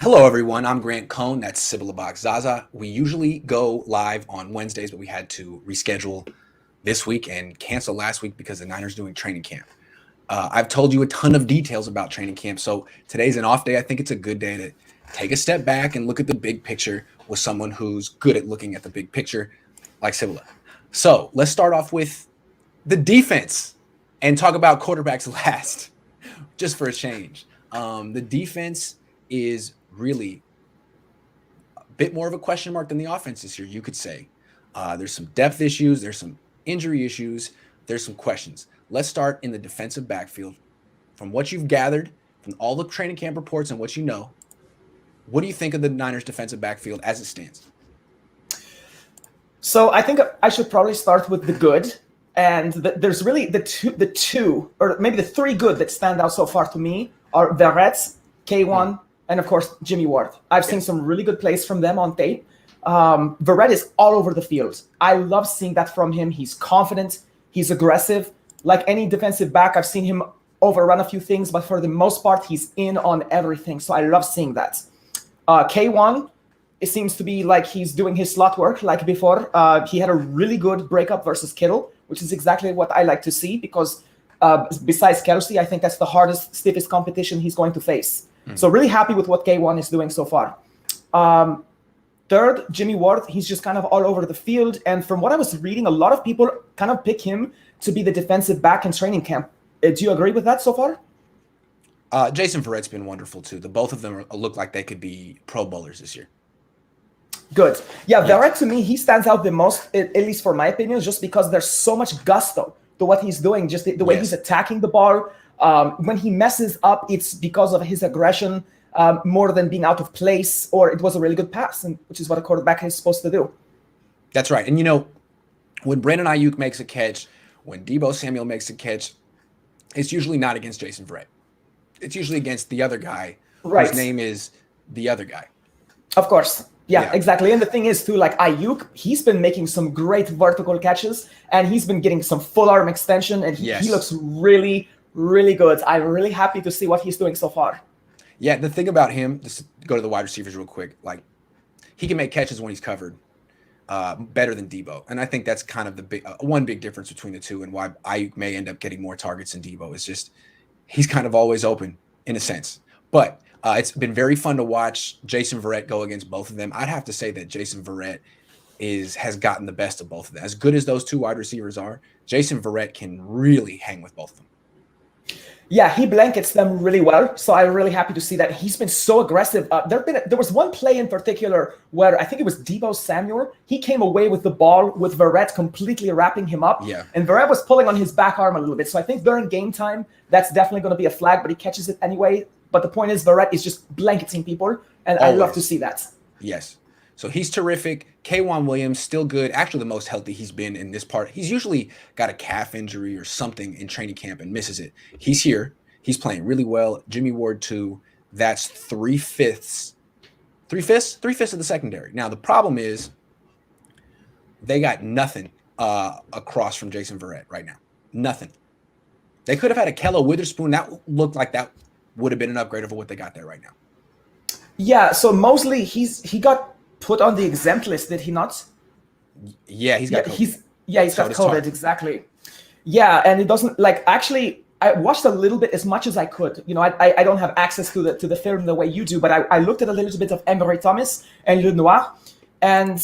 Hello, everyone. I'm Grant Cohn. That's Sybilla Bakzaza. We usually go live on Wednesdays, but we had to reschedule this week and cancel last week because the Niners doing training camp. I've told you a ton of details about training camp, so today's an off day. I think it's a good day to take a step back and look at the big picture with someone who's good at looking at the big picture, like Sybilla. So let's start off with the defense and talk about quarterbacks last, just for a change. The defense is really a bit more of a question mark than the offense this year, you could say. There's some depth issues, there's some injury issues, there's some questions. Let's start in the defensive backfield. From what you've gathered, from all the training camp reports and what you know, what do you think of the Niners defensive backfield as it stands? So I think I should probably start with the good. And there's really the two, or maybe the three good that stand out so far to me are Verrett, K1, and of course, Jimmy Ward. I've seen some really good plays from them on tape. Verrett is all over the field. I love seeing that from him. He's confident. He's aggressive. Like any defensive back, I've seen him overrun a few things, but for the most part, he's in on everything. So I love seeing that. K1, it seems to be like he's doing his slot work like before. He had a really good breakup versus Kittle, which is exactly what I like to see because besides Kelsey, I think that's the hardest, stiffest competition he's going to face. So really happy with what K1 is doing so far. Third, Jimmy Ward, he's just kind of all over the field. And from what I was reading, a lot of people kind of pick him to be the defensive back in training camp. Do you agree with that so far? Jason Verrett's been wonderful too. The both of them look like they could be Pro Bowlers this year. Good. Yeah, Verrett to me, he stands out the most, at least for my opinion, just because there's so much gusto to what he's doing, just the way he's attacking the ball. When he messes up, it's because of his aggression more than being out of place, or it was a really good pass, which is what a quarterback is supposed to do. That's right. And, you know, when Brandon Ayuk makes a catch, when Deebo Samuel makes a catch, it's usually not against Jason Verrett. It's usually against the other guy whose name is the other guy. Of course. Yeah, exactly. And the thing is, too, like Ayuk, he's been making some great vertical catches, and he's been getting some full arm extension, and he looks really, really good. I'm really happy to see what he's doing so far. Yeah, the thing about him, just go to the wide receivers real quick, like he can make catches when he's covered better than Deebo. And I think that's kind of the one big difference between the two and why Ayuk may end up getting more targets than Deebo. Is just he's kind of always open in a sense. But it's been very fun to watch Jason Verrett go against both of them. I'd have to say that Jason Verrett has gotten the best of both of them. As good as those two wide receivers are, Jason Verrett can really hang with both of them. Yeah, he blankets them really well. So I'm really happy to see that. He's been so aggressive. There was one play in particular where I think it was Deebo Samuel. He came away with the ball with Verrett completely wrapping him up. Yeah. And Verrett was pulling on his back arm a little bit. So I think during game time, that's definitely going to be a flag, but he catches it anyway. But the point is, Verrett is just blanketing people, and I love to see that. Yes. So he's terrific. K'Wan Williams, still good. Actually, the most healthy he's been in this part. He's usually got a calf injury or something in training camp and misses it. He's here. He's playing really well. Jimmy Ward, too. That's three-fifths of the secondary. Now, the problem is they got nothing across from Jason Verrett right now. Nothing. They could have had a Kello Witherspoon. That looked like that would have been an upgrade over what they got there right now. Yeah, so Mosley, he got put on the exempt list, did he not? Yeah, he's got COVID. He's got COVID, exactly. Yeah, and it doesn't, like, actually, I watched a little bit as much as I could. You know, I don't have access to the film the way you do, but I looked at a little bit of Emery Thomas and Lenoir, and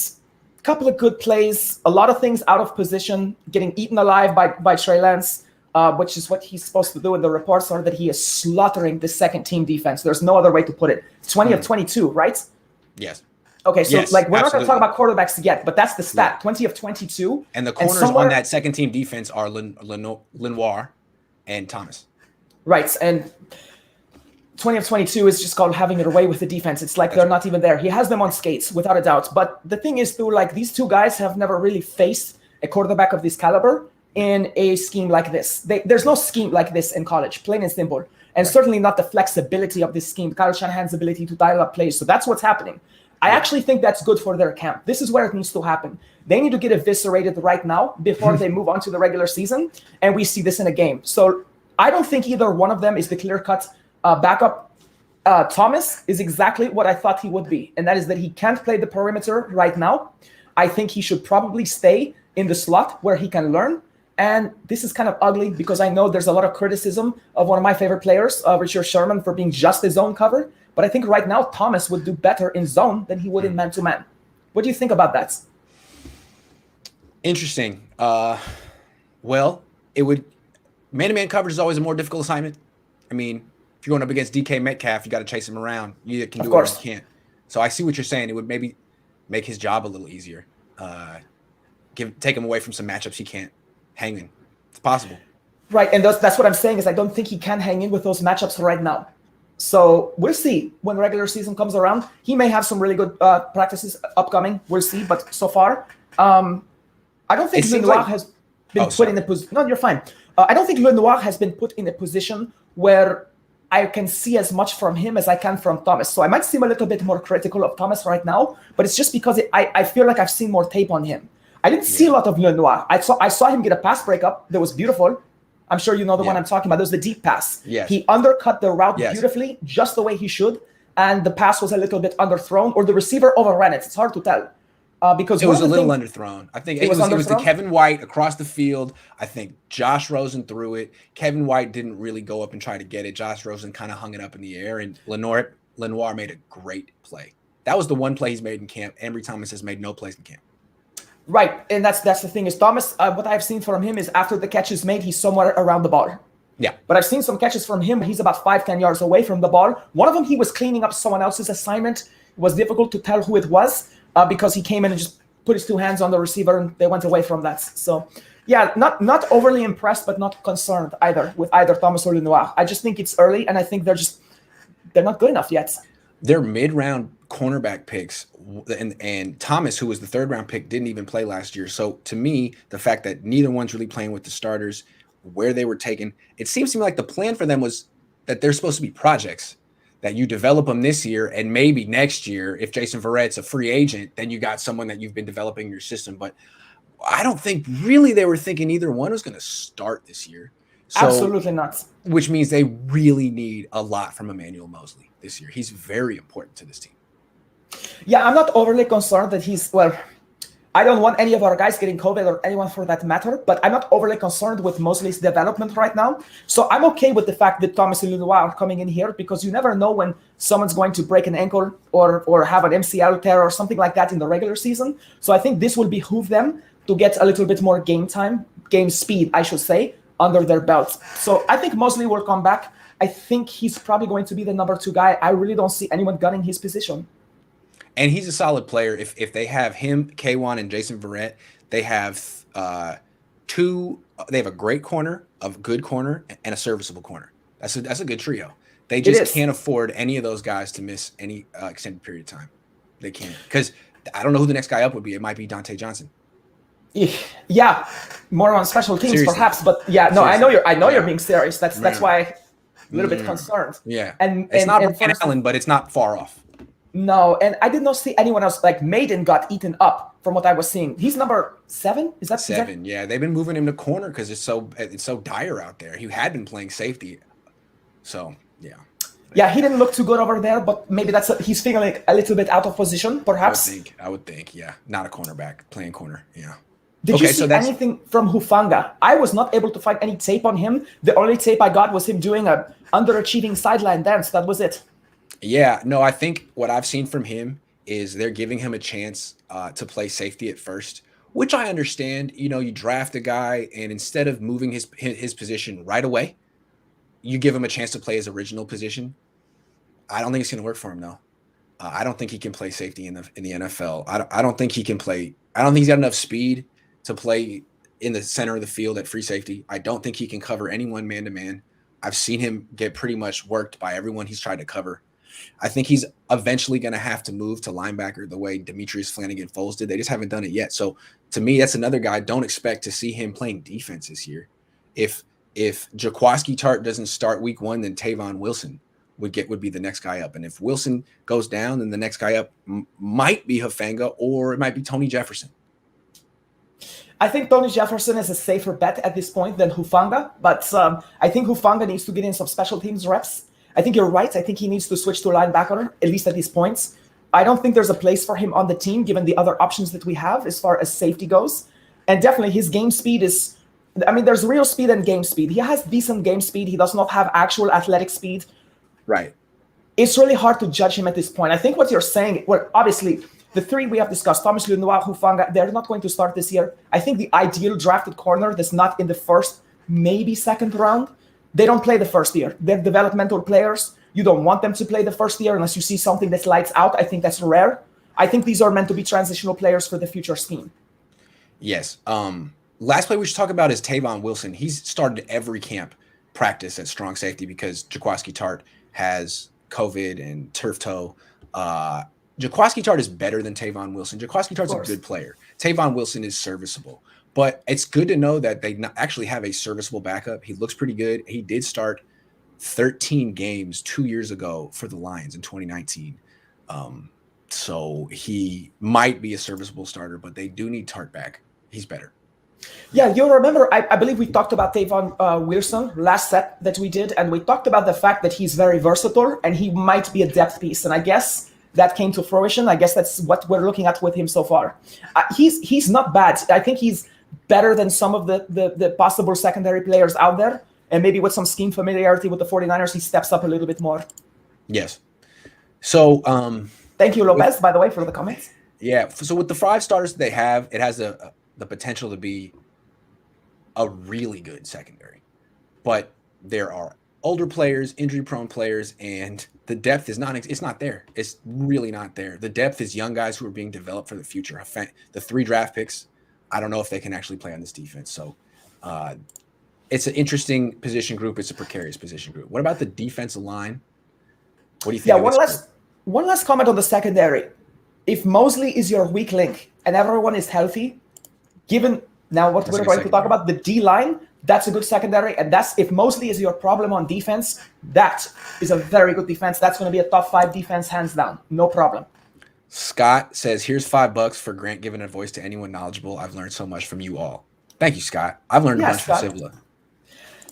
a couple of good plays, a lot of things out of position, getting eaten alive by Trey Lance, which is what he's supposed to do. And the reports are that he is slaughtering the second team defense. There's no other way to put it. 20 of 22, right? Yes. Okay, so we're not going to talk about quarterbacks yet, but that's the stat, 20 of 22. And the corners on that second team defense are Lenoir and Thomas. Right, and 20 of 22 is just called having it away with the defense. It's like they're not even there. He has them on skates, without a doubt. But the thing is, too, like these two guys have never really faced a quarterback of this caliber in a scheme like this. There's no scheme like this in college, plain and simple. And certainly not the flexibility of this scheme, Kyle Shanahan's ability to dial up plays. So that's what's happening. I actually think that's good for their camp. This is where it needs to happen. They need to get eviscerated right now before they move on to the regular season, and we see this in a game. So I don't think either one of them is the clear-cut backup Thomas is exactly what I thought he would be, and that is that he can't play the perimeter right now. I think he should probably stay in the slot where he can learn. And this is kind of ugly because I know there's a lot of criticism of one of my favorite players, Richard Sherman, for being just a zone cover. But I think right now Thomas would do better in zone than he would in man-to-man. What do you think about that? Interesting. Well, it would man-to-man coverage is always a more difficult assignment. I mean, if you're going up against DK Metcalf, you got to chase him around. You can do it or you can't. So I see what you're saying. It would maybe make his job a little easier. Take him away from some matchups he can't hang in. It's possible. Right, and that's what I'm saying is I don't think he can hang in with those matchups right now. So we'll see when regular season comes around. He may have some really good practices upcoming. We'll see. But so far, I don't think Lenoir has been put in a position. No, you're fine. I don't think Lenoir has been put in a position where I can see as much from him as I can from Thomas. So I might seem a little bit more critical of Thomas right now, but it's just because I feel like I've seen more tape on him. I didn't see a lot of Lenoir. I saw him get a pass breakup that was beautiful. I'm sure you know the one I'm talking about. There was the deep pass. Yes. He undercut the route beautifully, just the way he should, and the pass was a little bit underthrown, or the receiver overran it. It's hard to tell. Because it was a little underthrown. I think it was the Kevin White across the field. I think Josh Rosen threw it. Kevin White didn't really go up and try to get it. Josh Rosen kind of hung it up in the air, and Lenoir made a great play. That was the one play he's made in camp. Ambry Thomas has made no plays in camp. Right, and that's the thing is Thomas. What I've seen from him is after the catch is made, he's somewhere around the ball. Yeah, but I've seen some catches from him. He's about 5-10 yards away from the ball. One of them, he was cleaning up someone else's assignment. It was difficult to tell who it was. Because he came in and just put his two hands on the receiver and they went away from that. So, yeah, not overly impressed, but not concerned either with either Thomas or Lenoir. I just think it's early, and I think they're not good enough yet. They're mid-round cornerback picks, and Thomas, who was the third-round pick, didn't even play last year. So, to me, the fact that neither one's really playing with the starters, where they were taken, it seems to me like the plan for them was that they're supposed to be projects. That you develop them this year, and maybe next year, if Jason Verrett's a free agent, then you got someone that you've been developing in your system. But I don't think really they were thinking either one was going to start this year. So, absolutely not. Which means they really need a lot from Emmanuel Moseley this year. He's very important to this team. Yeah, I'm not overly concerned that I don't want any of our guys getting COVID or anyone for that matter, but I'm not overly concerned with Mosley's development right now. So I'm okay with the fact that Thomas and Lenoir are coming in here because you never know when someone's going to break an ankle or have an MCL tear or something like that in the regular season. So I think this will behoove them to get a little bit more game speed, I should say, under their belts. So I think Moseley will come back. I think he's probably going to be the number 2 guy. I really don't see anyone gunning his position. And he's a solid player. If they have him, K1, and Jason Verrett, they have they have a great corner, a good corner, and a serviceable corner. That's a good trio. They just can't afford any of those guys to miss any extended period of time. They can't. Because I don't know who the next guy up would be. It might be Dante Johnson. Yeah, more on special teams. Seriously. Perhaps, but yeah, no, seriously. I know you're being serious. That's why I'm a little bit concerned. Yeah, and it's not Brian Allen, but it's not far off. No, and I did not see anyone else. Like Maiden got eaten up from what I was seeing. He's number 7. Is that 7? Yeah, they've been moving him to corner because it's so dire out there. He had been playing safety, so yeah. Yeah, he didn't look too good over there, but maybe he's feeling like a little bit out of position, perhaps. I would think, yeah, not a cornerback playing corner, yeah. Did you see anything from Hufanga? I was not able to find any tape on him. The only tape I got was him doing a underachieving sideline dance. That was it. Yeah, no, I think what I've seen from him is they're giving him a chance to play safety at first, which I understand. You know, you draft a guy, and instead of moving his position right away, you give him a chance to play his original position. I don't think it's going to work for him, though. I don't think he can play safety in the NFL. I don't think he can play. I don't think he's got enough speed to play in the center of the field at free safety. I don't think he can cover anyone man-to-man. I've seen him get pretty much worked by everyone he's tried to cover. I think he's eventually going to have to move to linebacker the way Demetrius Flanagan-Foles did. They just haven't done it yet. So to me, that's another guy. Don't expect to see him playing defense this year. If Jaquaski Tart doesn't start week 1, then Tavon Wilson would be the next guy up. And if Wilson goes down, then the next guy up might be Hufanga, or it might be Tony Jefferson. I think Tony Jefferson is a safer bet at this point than Hufanga, but I think Hufanga needs to get in some special teams reps. I think you're right. I think he needs to switch to linebacker, at least at these points. I don't think there's a place for him on the team, given the other options that we have as far as safety goes. And definitely his game speed is, I mean, there's real speed and game speed. He has decent game speed. He does not have actual athletic speed. Right. It's really hard to judge him at this point. I think what you're saying, well, obviously, the three we have discussed, Thomas Lenoir, Hufanga, they're not going to start this year. I think the ideal drafted corner that's not in the first, maybe second round, they don't play the first year. They're developmental players. You don't want them to play the first year unless you see something that lights out. I think that's rare. I think these are meant to be transitional players for the future scheme. Yes. Last play we should talk about is Tavon Wilson. He's started every camp practice at strong safety because Jaquaski Tart has COVID and turf toe. Jaquaski Tart is better than Tavon Wilson. Jaquaski Tart's a good player. Tavon Wilson is serviceable. But it's good to know that they actually have a serviceable backup. He looks pretty good. He did start 13 games 2 years ago for the Lions in 2019. So he might be a serviceable starter, but they do need Tart back. He's better. Yeah, you'll remember, I believe we talked about Tavon Wilson last set that we did, and we talked about the fact that he's very versatile and he might be a depth piece. And I guess that came to fruition. I guess that's what we're looking at with him so far. He's not bad. I think he's better than some of the possible secondary players out there. And maybe with some scheme familiarity with the 49ers, he steps up a little bit more. Yes. So thank you, Lopez, by the way, for the comments. Yeah. So with the 5 starters they have, it has the potential to be a really good secondary. But there are older players, injury-prone players, and the depth is not there. It's really not there. The depth is young guys who are being developed for the future. The 3 draft picks, I don't know if they can actually play on this defense. So it's an interesting position group. It's a precarious position group. What about the defensive line? What do you think? Yeah, one last comment on the secondary. If Mosley is your weak link and everyone is healthy, given now what we're going to talk about, the D-line, that's a good secondary. And that's if Mosley is your problem on defense, that is a very good defense. That's going to be a top 5 defense, hands down. No problem. Scott says, here's $5 for Grant giving a voice to anyone knowledgeable. I've learned so much from you all. Thank you, Scott. I've learned a bunch from Sybilla.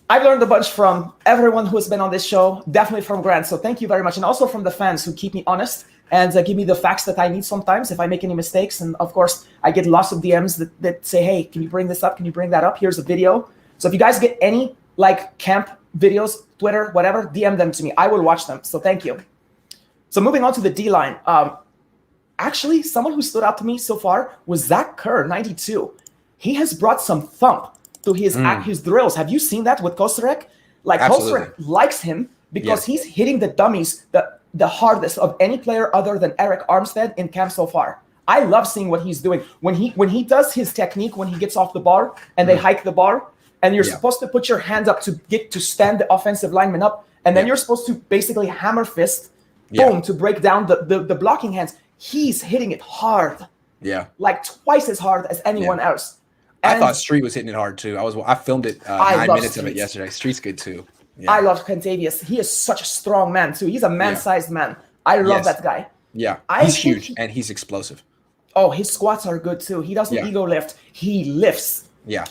I've learned a bunch from everyone who has been on this show, definitely from Grant. So thank you very much. And also from the fans who keep me honest and give me the facts that I need sometimes if I make any mistakes. And of course, I get lots of DMs that say, hey, can you bring this up? Can you bring that up? Here's a video. So if you guys get any camp videos, Twitter, whatever, DM them to me. I will watch them. So thank you. So moving on to the D-line. Actually, someone who stood out to me so far was Zach Kerr, 92. He has brought some thump to his drills. Have you seen that with Kosterek? Kosterek likes him because he's hitting the dummies the hardest of any player other than Eric Armstead in camp so far. I love seeing what he's doing. When he does his technique, when he gets off the bar and they hike the bar, and you're supposed to put your hand up to get to stand the offensive lineman up, and then you're supposed to basically hammer fist, boom, to break down the blocking hands. He's hitting it hard. Yeah. Like twice as hard as anyone else. And I thought Street was hitting it hard too. I filmed it 9 minutes of it yesterday. Street's good too. Yeah. I love Kentavious. He is such a strong man too. He's a man-sized man. I love that guy. Yeah. He's huge and he's explosive. Oh, his squats are good too. He doesn't ego lift. He lifts. Yeah.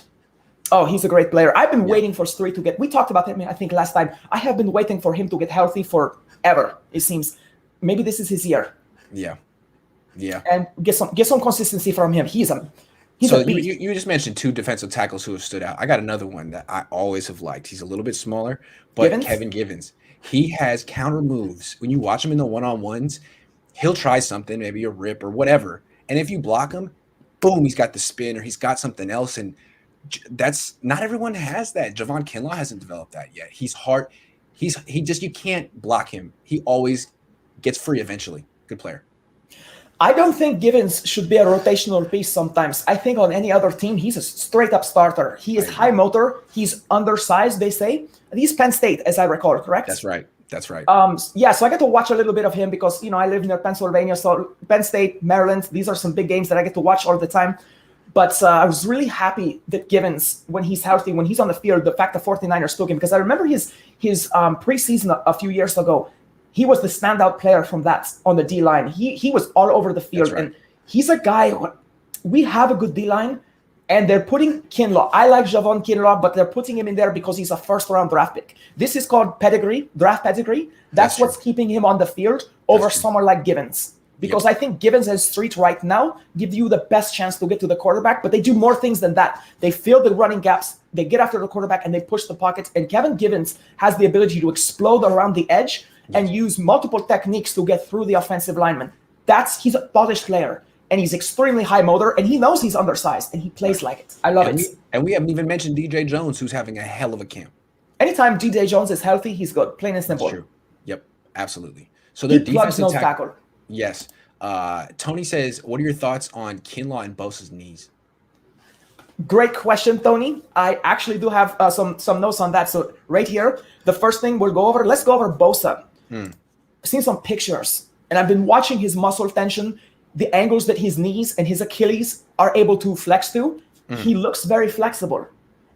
Oh, he's a great player. I've been waiting for Street to get. We talked about him, I think, last time. I have been waiting for him to get healthy forever. It seems. Maybe this is his year. Yeah. Yeah. And get some consistency from him. He's a beast. You just mentioned 2 defensive tackles who have stood out. I got another one that I always have liked. He's a little bit smaller, but Kevin Givens. He has counter moves. When you watch him in the one-on-ones, he'll try something, maybe a rip or whatever. And if you block him, boom, he's got the spin or he's got something else. And that's not everyone has that. Javon Kinlaw hasn't developed that yet. He's hard. You can't block him. He always gets free eventually. Good player. I don't think Givens should be a rotational piece sometimes. I think on any other team, he's a straight-up starter. He is high motor. He's undersized, they say. He's Penn State, as I recall, correct? That's right. So I get to watch a little bit of him because, I live near Pennsylvania. So Penn State, Maryland, these are some big games that I get to watch all the time. But I was really happy that Givens, when he's healthy, when he's on the field, the fact the 49ers took him. Because I remember his preseason a few years ago, he was the standout player from that on the D-line. He was all over the field. Right. And he's a guy, we have a good D-line. And they're putting Kinlaw. I like Javon Kinlaw, but they're putting him in there because he's a first-round draft pick. This is called pedigree, draft pedigree. That's what's keeping him on the field over someone like Givens. Because I think Givens and Street right now give you the best chance to get to the quarterback, but they do more things than that. They fill the running gaps, they get after the quarterback, and they push the pockets. And Kevin Givens has the ability to explode around the edge and use multiple techniques to get through the offensive lineman. He's a polished player, and he's extremely high motor, and he knows he's undersized, and he plays like it. I love it. And we haven't even mentioned DJ Jones, who's having a hell of a camp. Anytime DJ Jones is healthy, he's good. Plain and simple. That's true. Yep, absolutely. So their defensive tackle. Yes. Tony says, what are your thoughts on Kinlaw and Bosa's knees? Great question, Tony. I actually do have some notes on that. So right here, the first thing let's go over Bosa. I've seen some pictures, and I've been watching his muscle tension, the angles that his knees and his Achilles are able to flex to. He looks very flexible.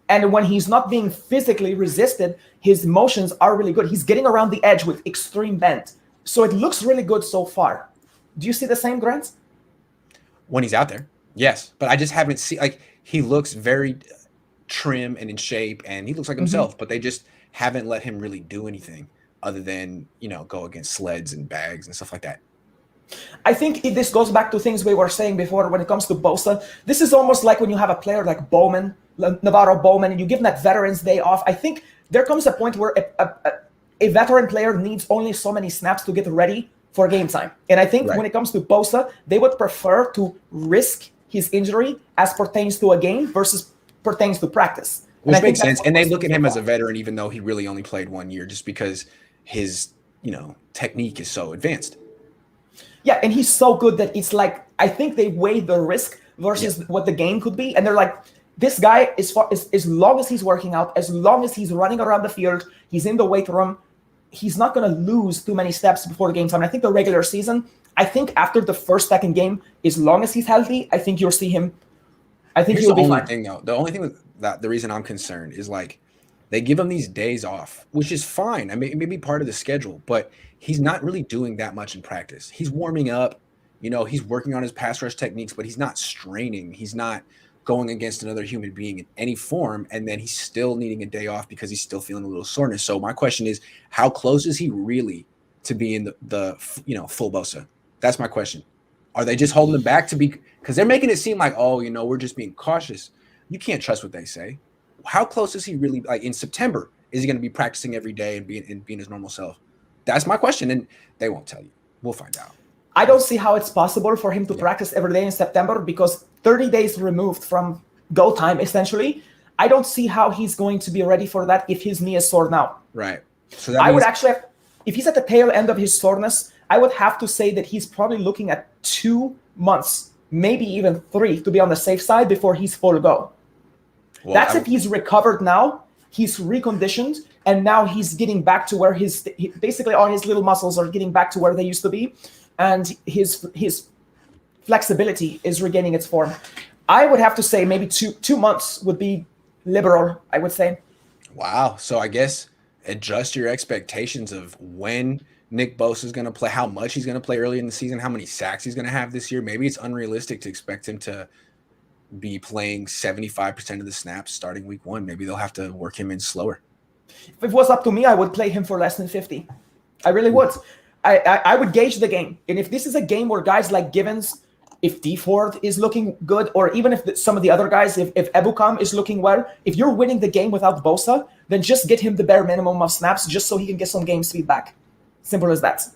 And when he's not being physically resisted, his motions are really good. He's getting around the edge with extreme bend. So it looks really good so far. Do you see the same, Grant? When he's out there, yes. But I just haven't seen, he looks very trim and in shape, and he looks like himself, but they just haven't let him really do anything other than, go against sleds and bags and stuff like that. I think this goes back to things we were saying before when it comes to Bosa. This is almost like when you have a player like Navarro Bowman, and you give them that Veterans Day off. I think there comes a point where a veteran player needs only so many snaps to get ready for game time. And I think when it comes to Bosa, they would prefer to risk his injury as pertains to a game versus pertains to practice. Which makes sense. And they look at him as a veteran, even though he really only played 1 year, just because his, technique is so advanced. Yeah, and he's so good that it's like, I think they weigh the risk versus what the game could be. And they're like, this guy, as long as he's working out, as long as he's running around the field, he's in the weight room, he's not going to lose too many steps before the game time. I think the regular season, I think after the second game, as long as he's healthy, I think you'll see him. I think he'll be fine. The only thing with that, the reason I'm concerned is they give him these days off, which is fine. I mean, it may be part of the schedule, but he's not really doing that much in practice. He's warming up, he's working on his pass rush techniques, but he's not straining. He's not going against another human being in any form. And then he's still needing a day off because he's still feeling a little soreness. So my question is, how close is he really to being the full Bosa? That's my question. Are they just holding him back because they're making it seem like, we're just being cautious. You can't trust what they say. How close is he really? In September, is he going to be practicing every day and being his normal self? That's my question, and they won't tell you. We'll find out. I don't see how it's possible for him to practice every day in September because 30 days removed from go time, essentially. I don't see how he's going to be ready for that if his knee is sore now. Right. So that would actually if he's at the tail end of his soreness, I would have to say that he's probably looking at 2 months, maybe even 3, to be on the safe side before he's full go. Well, that's if he's recovered now, he's reconditioned, and now he's getting back to where basically all his little muscles are getting back to where they used to be, and his flexibility is regaining its form. I would have to say maybe 2 months would be liberal, I would say. Wow. So I guess adjust your expectations of when Nick Bosa is going to play, how much he's going to play early in the season, how many sacks he's going to have this year. Maybe it's unrealistic to expect him to be playing 75% of the snaps starting week 1. Maybe they'll have to work him in slower. If it was up to me, I would play him for less than 50. I really would. I would gauge the game. And if this is a game where guys like Givens, if D Ford is looking good, or even if some of the other guys, if Ebukam is looking well, if you're winning the game without Bosa, then just get him the bare minimum of snaps just so he can get some game speed back. Simple as that.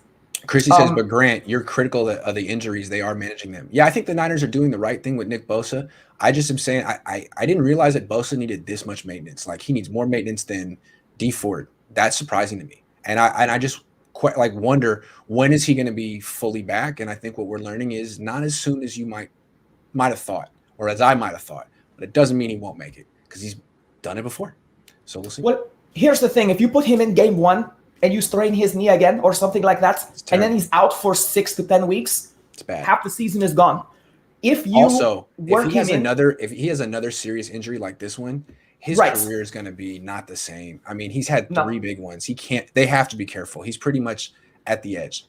Chrissy says, but Grant, you're critical of the injuries. They are managing them. Yeah, I think the Niners are doing the right thing with Nick Bosa. I just am saying I didn't realize that Bosa needed this much maintenance. He needs more maintenance than D Ford. That's surprising to me. And I just quite wonder, when is he going to be fully back? And I think what we're learning is not as soon as you might have thought, or as I might have thought. But it doesn't mean he won't make it because he's done it before. So we'll see. Well, here's the thing. If you put him in game 1 and you strain his knee again or something like that, and then he's out for 6 to 10 weeks, it's bad. Half the season is gone. If he has another serious injury like this one, his career is going to be not the same. I mean, he's had 3 big ones. They have to be careful. He's pretty much at the edge.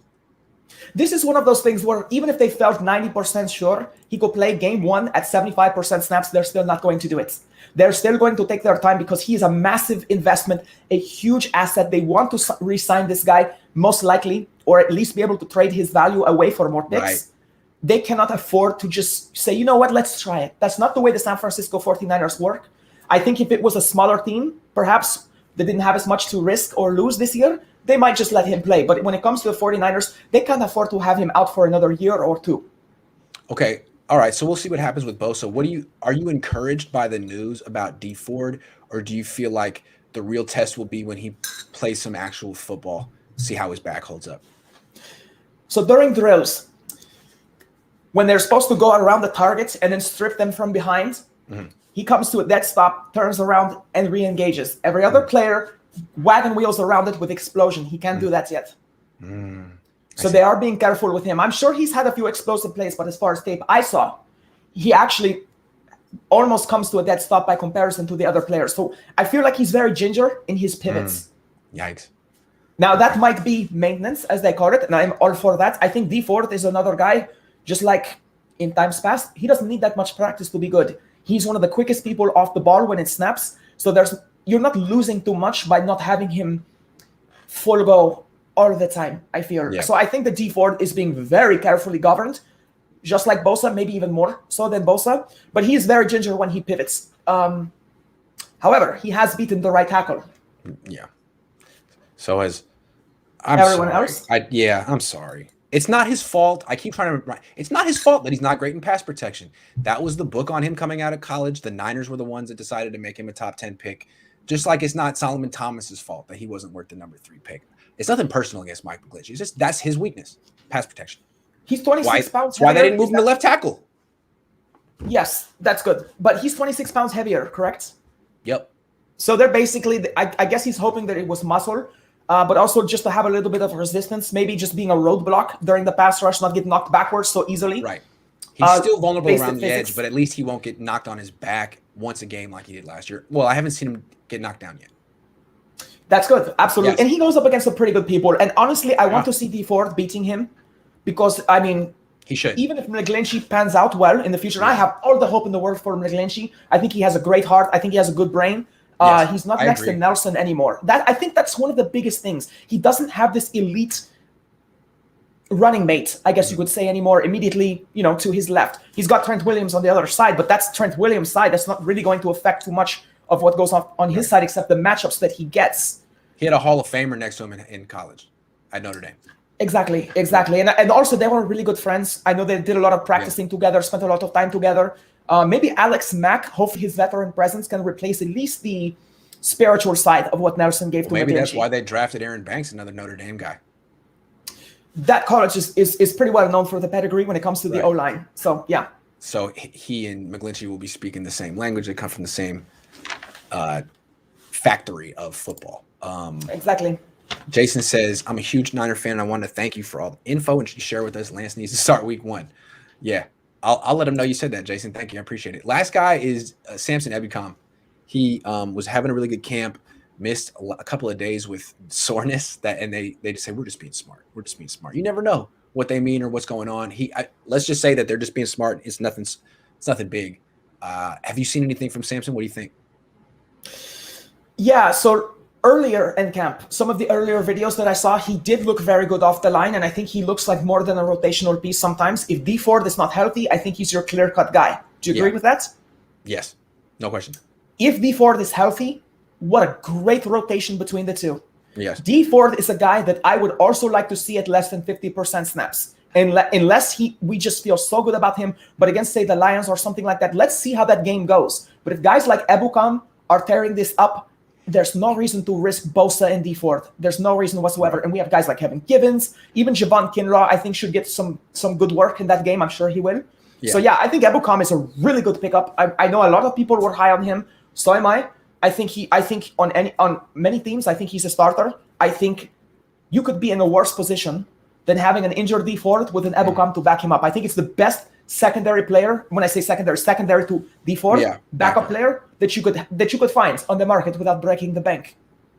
This is one of those things where even if they felt 90% sure he could play game one at 75% snaps, they're still not going to do it. They're still going to take their time because he is a massive investment, a huge asset. They want to re-sign this guy, most likely, or at least be able to trade his value away for more picks. Right. They cannot afford to just say, you know what, let's try it. That's not the way the San Francisco 49ers work. I think if it was a smaller team, perhaps they didn't have as much to risk or lose this year, they might just let him play. But when it comes to the 49ers, they can't afford to have him out for another year or two. Okay. All right. So we'll see what happens with Bosa. Are you encouraged by the news about D Ford, or do you feel like the real test will be when he plays some actual football, see how his back holds up? So during drills, when they're supposed to go around the target and then strip them from behind, he comes to a dead stop, turns around, and re-engages. Every other player wagon wheels around it with explosion. He can't do that yet. So they are being careful with him. I'm sure he's had a few explosive plays, but as far as tape I saw, he actually almost comes to a dead stop by comparison to the other players. So I feel like he's very ginger in his pivots. Yikes. Now, that might be maintenance, as they call it, and I'm all for that. I think D Ford is another guy, just like in times past, he doesn't need that much practice to be good. He's one of the quickest people off the ball when it snaps. So you're not losing too much by not having him full go all the time, I feel. Yeah. So I think that D Ford is being very carefully governed, just like Bosa, maybe even more so than Bosa. But he is very ginger when he pivots. However, he has beaten the right tackle. Yeah. So Everyone else? I'm sorry. It's not his fault. I keep trying to. It's not his fault that he's not great in pass protection. That was the book on him coming out of college. The Niners were the ones that decided to make him a top 10 pick. Just like it's not Solomon Thomas's fault that he wasn't worth the number 3 pick. It's nothing personal against Mike McGlinchey. It's just that's his weakness, pass protection. He's 26 pounds. That's why they didn't move him to left tackle. Yes, that's good. But he's 26 pounds heavier, correct? Yep. So they're basically, I guess he's hoping that it was muscle, but also just to have a little bit of resistance, maybe just being a roadblock during the pass rush, not get knocked backwards so easily. Right. He's still vulnerable around the physics. edge, but at least he won't get knocked on his back once a game like he did last year. Well, I haven't seen him get knocked down yet. That's good. Absolutely. Yes. And he goes up against some pretty good people. And honestly, I want to see D Ford beating him because, I mean, he should. Even if McGlinchey pans out well in the future, I have all the hope in the world for McGlinchey. I think he has a great heart. I think he has a good brain. Yes, he's not I next agree. to Nelson anymore. I think that's one of the biggest things. He doesn't have this elite running mate, I guess you could say, anymore, immediately, to his left. He's got Trent Williams on the other side, but that's Trent Williams' side. That's not really going to affect too much of what goes on his side, except the matchups that he gets. He had a Hall of Famer next to him in college at Notre Dame. Exactly. And also they were really good friends. I know they did a lot of practicing together, spent a lot of time together. Maybe Alex Mack, hopefully his veteran presence can replace at least the spiritual side of what Nelson gave to Maybe McGlinchey. that's why they drafted Aaron Banks, another Notre Dame guy. That college is pretty well known for the pedigree when it comes to the O-line. So, yeah. So he and McGlinchey will be speaking the same language. They come from the same factory of football. Exactly. Jason says, I'm a huge Niner fan, and I want to thank you for all the info and you share with us. Lance needs to start week 1. Yeah, I'll let him know you said that, Jason. Thank you. I appreciate it. Last guy is Samson Ebukam. He was having a really good camp, missed a couple of days with soreness, and they just say, we're just being smart. We're just being smart. You never know what they mean or what's going on. Let's just say that they're just being smart. It's nothing big. Have you seen anything from Samson? What do you think? Yeah, so earlier in camp, some of the earlier videos that I saw, he did look very good off the line, and I think he looks like more than a rotational piece sometimes. If D Ford is not healthy, I think he's your clear-cut guy. Do you agree with that? Yes, no question. If D Ford is healthy, what a great rotation between the two. Yes. D Ford is a guy that I would also like to see at less than 50% snaps. Unless we just feel so good about him, but against, say, the Lions or something like that, let's see how that game goes. But if guys like Ebukam are tearing this up, there's no reason to risk Bosa and D Ford. There's no reason whatsoever. And we have guys like Kevin Givens, even Javon Kinlaw, I think should get some good work in that game. I'm sure he will. Yeah. So yeah, I think Ebukam is a really good pickup. I know a lot of people were high on him. So am I. I think on many teams, I think he's a starter. I think you could be in a worse position than having an injured D Ford with an Ebukam to back him up. I think it's the best secondary player. When I say secondary to D Ford, backup player that you could find on the market without breaking the bank.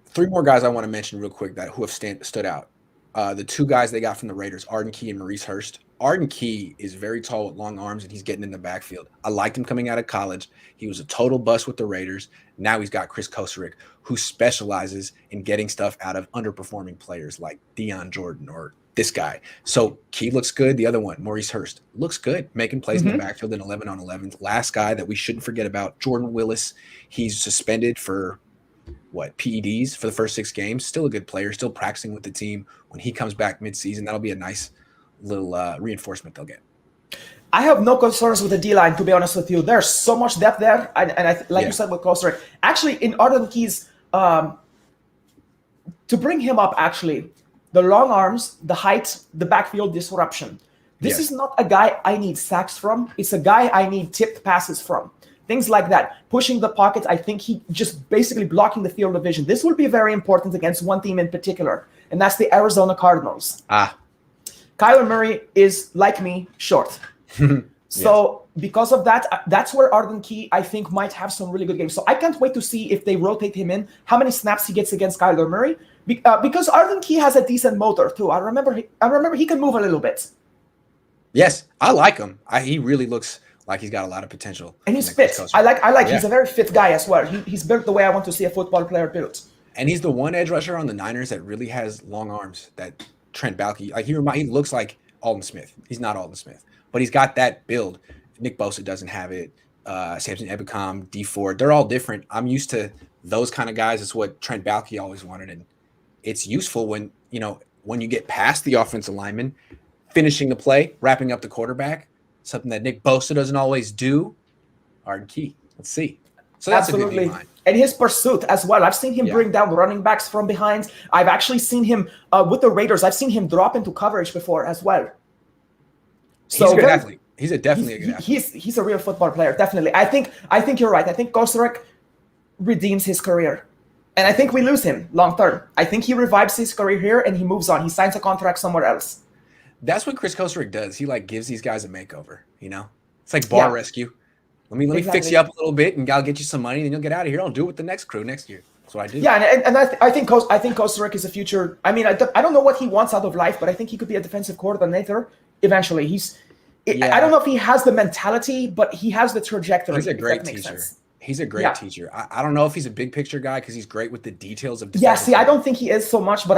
3 more guys I want to mention real quick who have stood out. the two guys they got from the Raiders, Arden Key and Maurice Hurst. Arden Key is very tall with long arms, and he's getting in the backfield. I liked him coming out of college. He was a total bust with the Raiders. Now he's got Chris Kosarick, who specializes in getting stuff out of underperforming players like Deion Jordan or this guy. So Key looks good. The other one, Maurice Hurst, looks good, making plays in the backfield in 11 on 11. Last guy that we shouldn't forget about, Jordan Willis. He's suspended for PEDs for the first 6 games. Still a good player, still practicing with the team. When he comes back midseason, that'll be a nice little reinforcement they'll get. I have no concerns with the D-line, to be honest with you. There's so much depth there. You said with Kosarick. Actually, in Arden Key's, to bring him up, actually, the long arms, the height, the backfield disruption. This is not a guy I need sacks from. It's a guy I need tipped passes from. Things like that. Pushing the pocket, I think he just basically blocking the field of vision. This will be very important against one team in particular, and that's the Arizona Cardinals. Kyler Murray is, like me, short. So because of that, that's where Arden Key, I think, might have some really good games. So I can't wait to see if they rotate him in, how many snaps he gets against Kyler Murray. Because Arden Key has a decent motor, too. I remember he can move a little bit. Yes, I like him. He really looks like he's got a lot of potential. And he's fit. I like he's a very fit guy as well. He's built the way I want to see a football player built. And he's the one edge rusher on the Niners that really has long arms, that Trent Baalke. Like he looks like Alden Smith. He's not Alden Smith, but he's got that build. Nick Bosa doesn't have it. Samson Ebukam, D Ford, they're all different. I'm used to those kind of guys. It's what Trent Baalke always wanted. And it's useful when you get past the offensive lineman, finishing the play, wrapping up the quarterback, something that Nick Bosa doesn't always do. Arden Key. Let's see. So that's absolutely. A good D-line. And his pursuit as well. I've seen him bring down running backs from behind. I've actually seen him with the Raiders. I've seen him drop into coverage before as well. So he's a good athlete. He's definitely a good athlete. He's a real football player, definitely. I think you're right. I think Kosarick redeems his career. And I think we lose him long term. I think he revives his career here and he moves on. He signs a contract somewhere else. That's what Chris Kosarick does. He gives these guys a makeover, It's like bar rescue. Let me fix you up a little bit, and I'll get you some money, and you'll get out of here. I'll do it with the next crew next year. That's what I do. Yeah, and I think Kosarick is a future. I mean, I don't know what he wants out of life, but I think he could be a defensive coordinator eventually. I don't know if he has the mentality, but he has the trajectory. He's a great teacher. He's a great teacher. I don't know if he's a big picture guy because he's great with the details of. Yeah, see, I don't think he is so much, but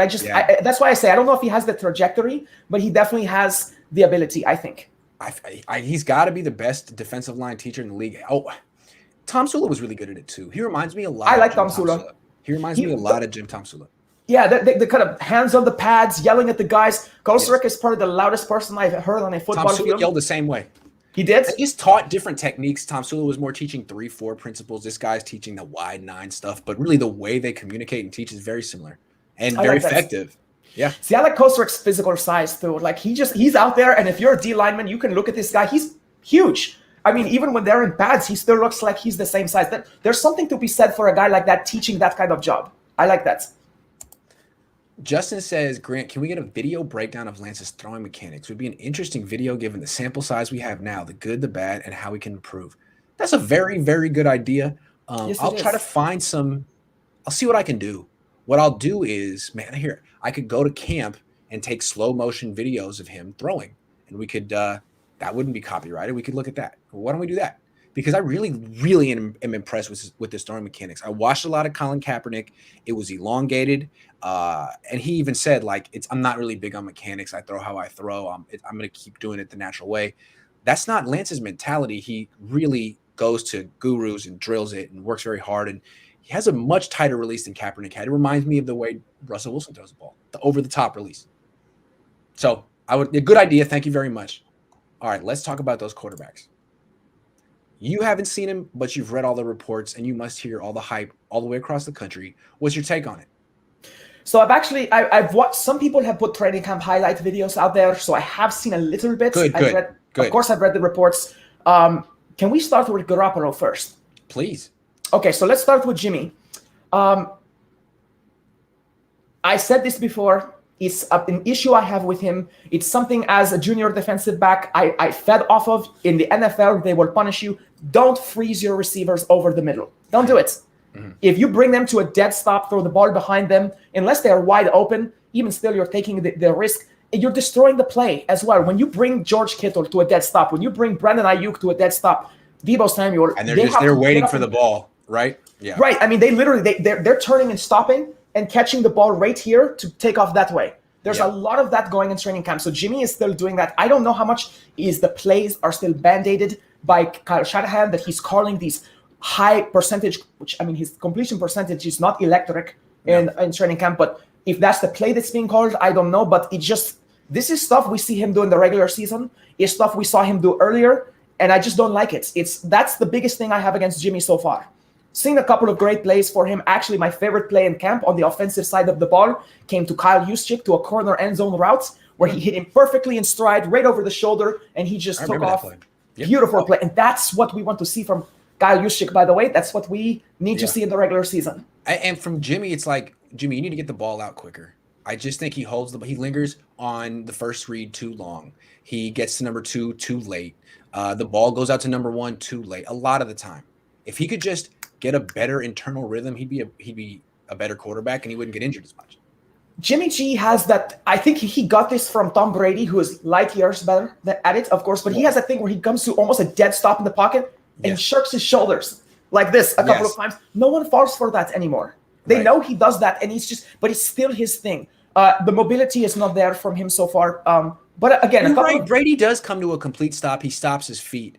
that's why I say I don't know if he has the trajectory, but he definitely has the ability, I think. He's got to be the best defensive line teacher in the league. Oh, Tom Sula was really good at it too. He reminds me a lot. I like Tom Sula. He reminds me a lot of Jim Tom Sula. Yeah, the kind of hands on the pads, yelling at the guys. Kosarick is probably the loudest person I've heard on a football field. Tom Sula yelled the same way. He did? And he's taught different techniques. Tom Sula was more teaching 3-4 principles. This guy's teaching the wide 9 stuff, but really the way they communicate and teach is very similar and very effective. Yeah. See, I like Kosarick's physical size too. Like he's out there, and if you're a D lineman, you can look at this guy. He's huge. I mean, even when they're in pads, he still looks like he's the same size. There's something to be said for a guy like that teaching that kind of job. I like that. Justin says, Grant, can we get a video breakdown of Lance's throwing mechanics? It would be an interesting video given the sample size we have now, the good, the bad, and how we can improve. That's a very, very good idea. I'll try to find some. I'll see what I can do. What I'll do is, I could go to camp and take slow motion videos of him throwing, and we could. That wouldn't be copyrighted. We could look at that. Why don't we do that? Because I really, really am impressed with his throwing mechanics. I watched a lot of Colin Kaepernick. It was elongated, and he even said, I'm not really big on mechanics. I throw how I throw. I'm going to keep doing it the natural way. That's not Lance's mentality. He really goes to gurus and drills it and works very hard, and he has a much tighter release than Kaepernick had. It reminds me of the way Russell Wilson throws the ball, the over-the-top release. So a good idea. Thank you very much. All right, let's talk about those quarterbacks. You haven't seen him, but you've read all the reports, and you must hear all the hype all the way across the country. What's your take on it? So I've watched. Some people have put training camp highlight videos out there, so I have seen a little bit. Good. Of course, I've read the reports. Can we start with Garoppolo first? Please. Okay, so let's start with Jimmy. I said this before. It's an issue I have with him. It's something as a junior defensive back I fed off of. In the NFL, they will punish you. Don't freeze your receivers over the middle. Don't do it. Mm-hmm. If you bring them to a dead stop, throw the ball behind them, unless they are wide open, even still, you're taking the risk. You're destroying the play as well. When you bring George Kittle to a dead stop, when you bring Brandon Ayuk to a dead stop, Deebo Samuel, And they're waiting for the ball, right? Yeah. Right. I mean, they're turning and stopping and catching the ball right here to take off that way. There's a lot of that going in training camp. So Jimmy is still doing that. I don't know how much is the plays are still band-aided by Kyle Shanahan, that he's calling these high percentage, which, I mean, his completion percentage is not electric in training camp. But if that's the play that's being called, I don't know. But this is stuff we see him do in the regular season. It's stuff we saw him do earlier. And I just don't like it. That's the biggest thing I have against Jimmy so far. Seen a couple of great plays for him. Actually, my favorite play in camp on the offensive side of the ball came to Kyle Juszczyk to a corner end zone route where he hit him perfectly in stride, right over the shoulder, and he just took off. Yep. Beautiful play. And that's what we want to see from Kyle Juszczyk, by the way. That's what we need to see in the regular season. And from Jimmy, it's like, Jimmy, you need to get the ball out quicker. I just think he lingers on the first read too long. He gets to number 2 too late. The ball goes out to number 1 too late a lot of the time. If he could just get a better internal rhythm, he'd be a better quarterback, and he wouldn't get injured as much. Jimmy G has that. I think he got this from Tom Brady, who is light years better at it, of course. But he has a thing where he comes to almost a dead stop in the pocket and shirks his shoulders like this a couple of times. No one falls for that anymore. They know he does that, and but it's still his thing. The mobility is not there from him so far. But again, Brady does come to a complete stop. He stops his feet.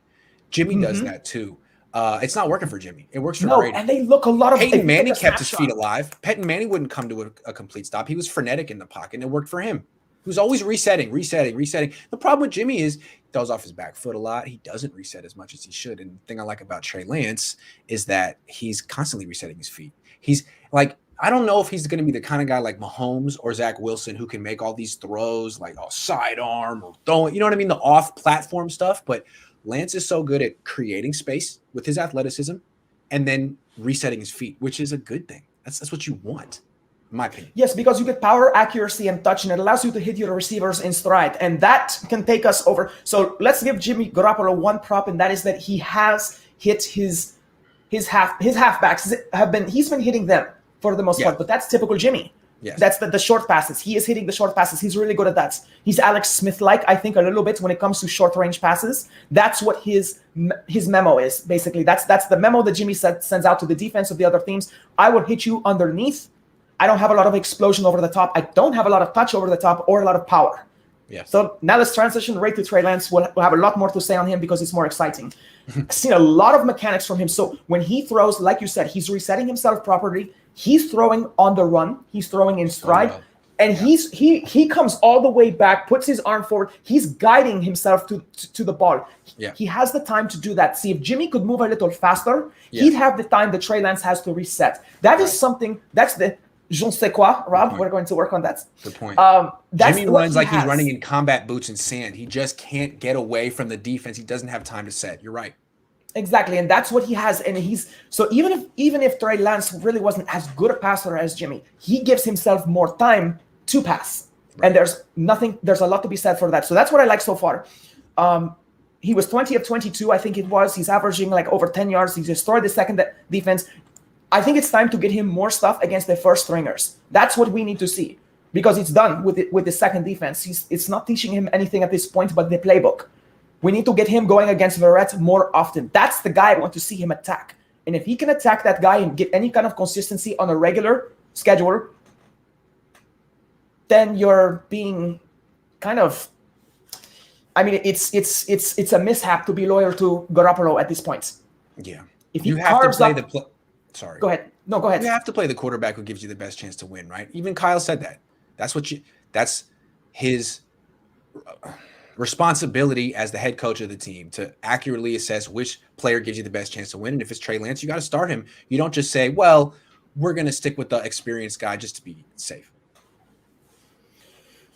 Jimmy does that too. It's not working for Jimmy. It works for Brady. And they look a lot of. Peyton Manning kept his feet alive. Peyton Manning wouldn't come to a complete stop. He was frenetic in the pocket, and it worked for him. He was always resetting. The problem with Jimmy is he throws off his back foot a lot. He doesn't reset as much as he should. And the thing I like about Trey Lance is that he's constantly resetting his feet. He's like, I don't know if he's going to be the kind of guy like Mahomes or Zach Wilson who can make all these throws like sidearm or throwing, you know what I mean? The off-platform stuff. But Lance is so good at creating space with his athleticism and then resetting his feet, which is a good thing. That's what you want, in my opinion. Yes, because you get power, accuracy, and touch, and it allows you to hit your receivers in stride, and that can take us over. So let's give Jimmy Garoppolo one prop, and that is that he has hit his halfbacks. He's been hitting them for the most part, but that's typical Jimmy. Yes. That's the short passes. He is hitting the short passes. He's really good at that. He's Alex Smith-like, I think, a little bit when it comes to short-range passes. That's what his memo is, basically. That's the memo that Jimmy sends out to the defense of the other teams. I will hit you underneath. I don't have a lot of explosion over the top. I don't have a lot of touch over the top or a lot of power. Yeah. So now let's transition right to Trey Lance. We'll have a lot more to say on him because it's more exciting. I've seen a lot of mechanics from him. So when he throws, like you said, he's resetting himself properly. He's throwing on the run. He's throwing in stride. And he comes all the way back, puts his arm forward. He's guiding himself to the ball. Yeah. He has the time to do that. See, if Jimmy could move a little faster, he'd have the time that Trey Lance has to reset. That is something, that's the je ne sais quoi, Rob. We're going to work on that. Good point. Jimmy runs like he's running in combat boots in sand. He just can't get away from the defense. He doesn't have time to set. You're right. Exactly, and that's what he has. And even if Trey Lance really wasn't as good a passer as Jimmy, he gives himself more time to pass. Right. And there's a lot to be said for that. So that's what I like so far. He was 20 of 22, I think it was. He's averaging like over 10 yards. He's destroyed the second defense. I think it's time to get him more stuff against the first stringers. That's what we need to see, because it's done with the second defense. It's not teaching him anything at this point but the playbook. We need to get him going against Verrett more often. That's the guy I want to see him attack. And if he can attack that guy and get any kind of consistency on a regular schedule, then you're being kind of, I mean, it's a mishap to be loyal to Garoppolo at this point. Yeah. If you have to play Sorry. Go ahead. No, go ahead. You have to play the quarterback who gives you the best chance to win, right? Even Kyle said that. That's his responsibility as the head coach of the team to accurately assess which player gives you the best chance to win. And if it's Trey Lance, you got to start him. You don't just say, well, we're going to stick with the experienced guy just to be safe.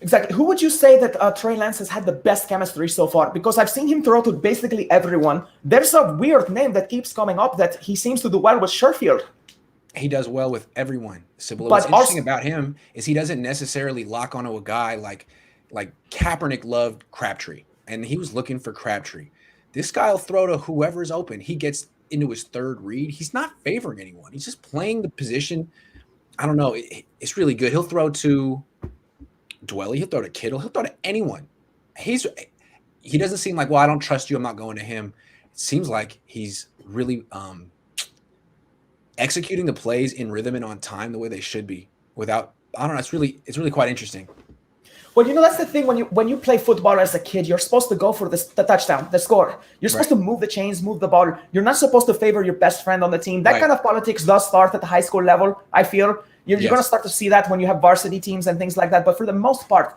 Exactly. Who would you say that Trey Lance has had the best chemistry so far? Because I've seen him throw to basically everyone. There's a weird name that keeps coming up that he seems to do well with Sherfield. He does well with everyone. Sybilla, what's interesting about him is he doesn't necessarily lock onto a guy like Kaepernick loved Crabtree, and he was looking for Crabtree. This guy will throw to whoever's open. He gets into his third read. He's not favoring anyone. He's just playing the position. I don't know. It's really good. He'll throw to Dwelly. He'll throw to Kittle. He'll throw to anyone. He doesn't seem like, well, I don't trust you, I'm not going to him. It seems like he's really executing the plays in rhythm and on time the way they should be. Without, I don't know. It's really quite interesting. Well, that's the thing. When you play football as a kid, you're supposed to go for the touchdown, the score. You're supposed to move the chains, move the ball. You're not supposed to favor your best friend on the team. That kind of politics does start at the high school level, I feel. You're going to start to see that when you have varsity teams and things like that. But for the most part,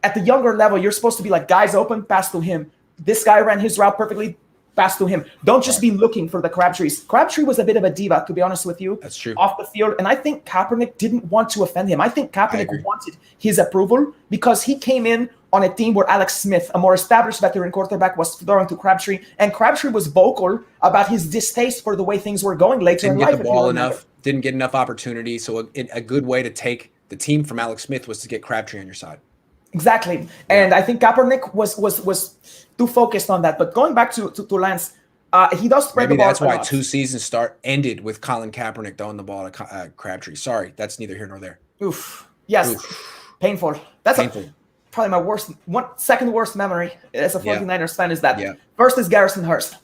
at the younger level, you're supposed to be like, guys open, pass to him. This guy ran his route perfectly, pass to him. Don't just be looking for the Crabtrees. Crabtree was a bit of a diva, to be honest with you. That's true. Off the field. And I think Kaepernick didn't want to offend him. I think Kaepernick wanted his approval because he came in on a team where Alex Smith, a more established veteran quarterback, was throwing to Crabtree. And Crabtree was vocal about his distaste for the way things were going later in life. Didn't get the ball enough. Didn't get enough opportunity. So a good way to take the team from Alex Smith was to get Crabtree on your side. Exactly. And I think Kaepernick was too focused on that. But going back to Lance, he does spread the ball. Maybe that's why 2 seasons ended with Colin Kaepernick throwing the ball to Crabtree. Sorry, that's neither here nor there. Oof. Yes. Oof. Painful. That's painful. Probably my second worst memory as a 49ers fan is that. Yeah. First is Garrison Hurst.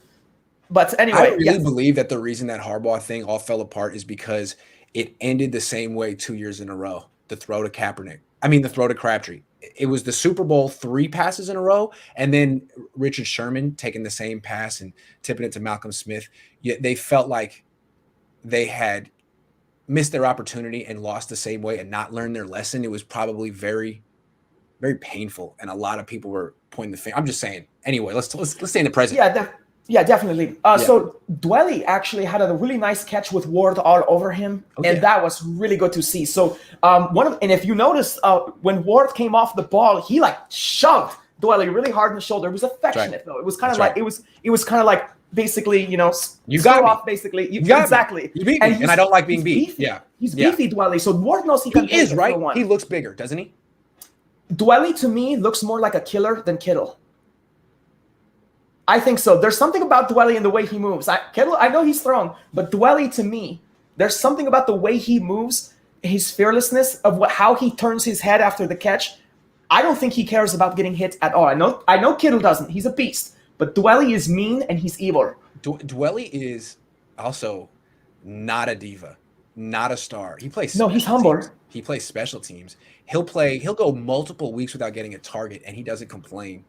But anyway. I really believe that the reason that Harbaugh thing all fell apart is because it ended the same way 2 years in a row. The throw to Crabtree. It was the Super Bowl 3 passes in a row, and then Richard Sherman taking the same pass and tipping it to Malcolm Smith. Yet they felt like they had missed their opportunity and lost the same way and not learned their lesson. It was probably very, very painful, and a lot of people were pointing the finger. I'm just saying. Anyway, let's stay in the present. Yeah, definitely. So Dwelly actually had a really nice catch with Ward all over him, and that was really good to see. So and if you notice, when Ward came off the ball, he shoved Dwelly really hard in the shoulder. It was affectionate though. It was kind of like it was kind of like basically you got off basically. You got me. You beat me, and I don't like being beat. Yeah, he's beefy Dwelly. So Ward knows he can. He is right. He looks bigger, doesn't he? Dwelly to me looks more like a killer than Kittle. I think so. There's something about Dwelly and the way he moves. Kittle, I know he's strong, but Dwelly to me, there's something about the way he moves, his fearlessness of how he turns his head after the catch. I don't think he cares about getting hit at all. I know Kittle doesn't. He's a beast, but Dwelly is mean and he's evil. Dwelly is also not a diva, not a star. He plays. No, he's humble. He plays special teams. He'll go multiple weeks without getting a target, and he doesn't complain.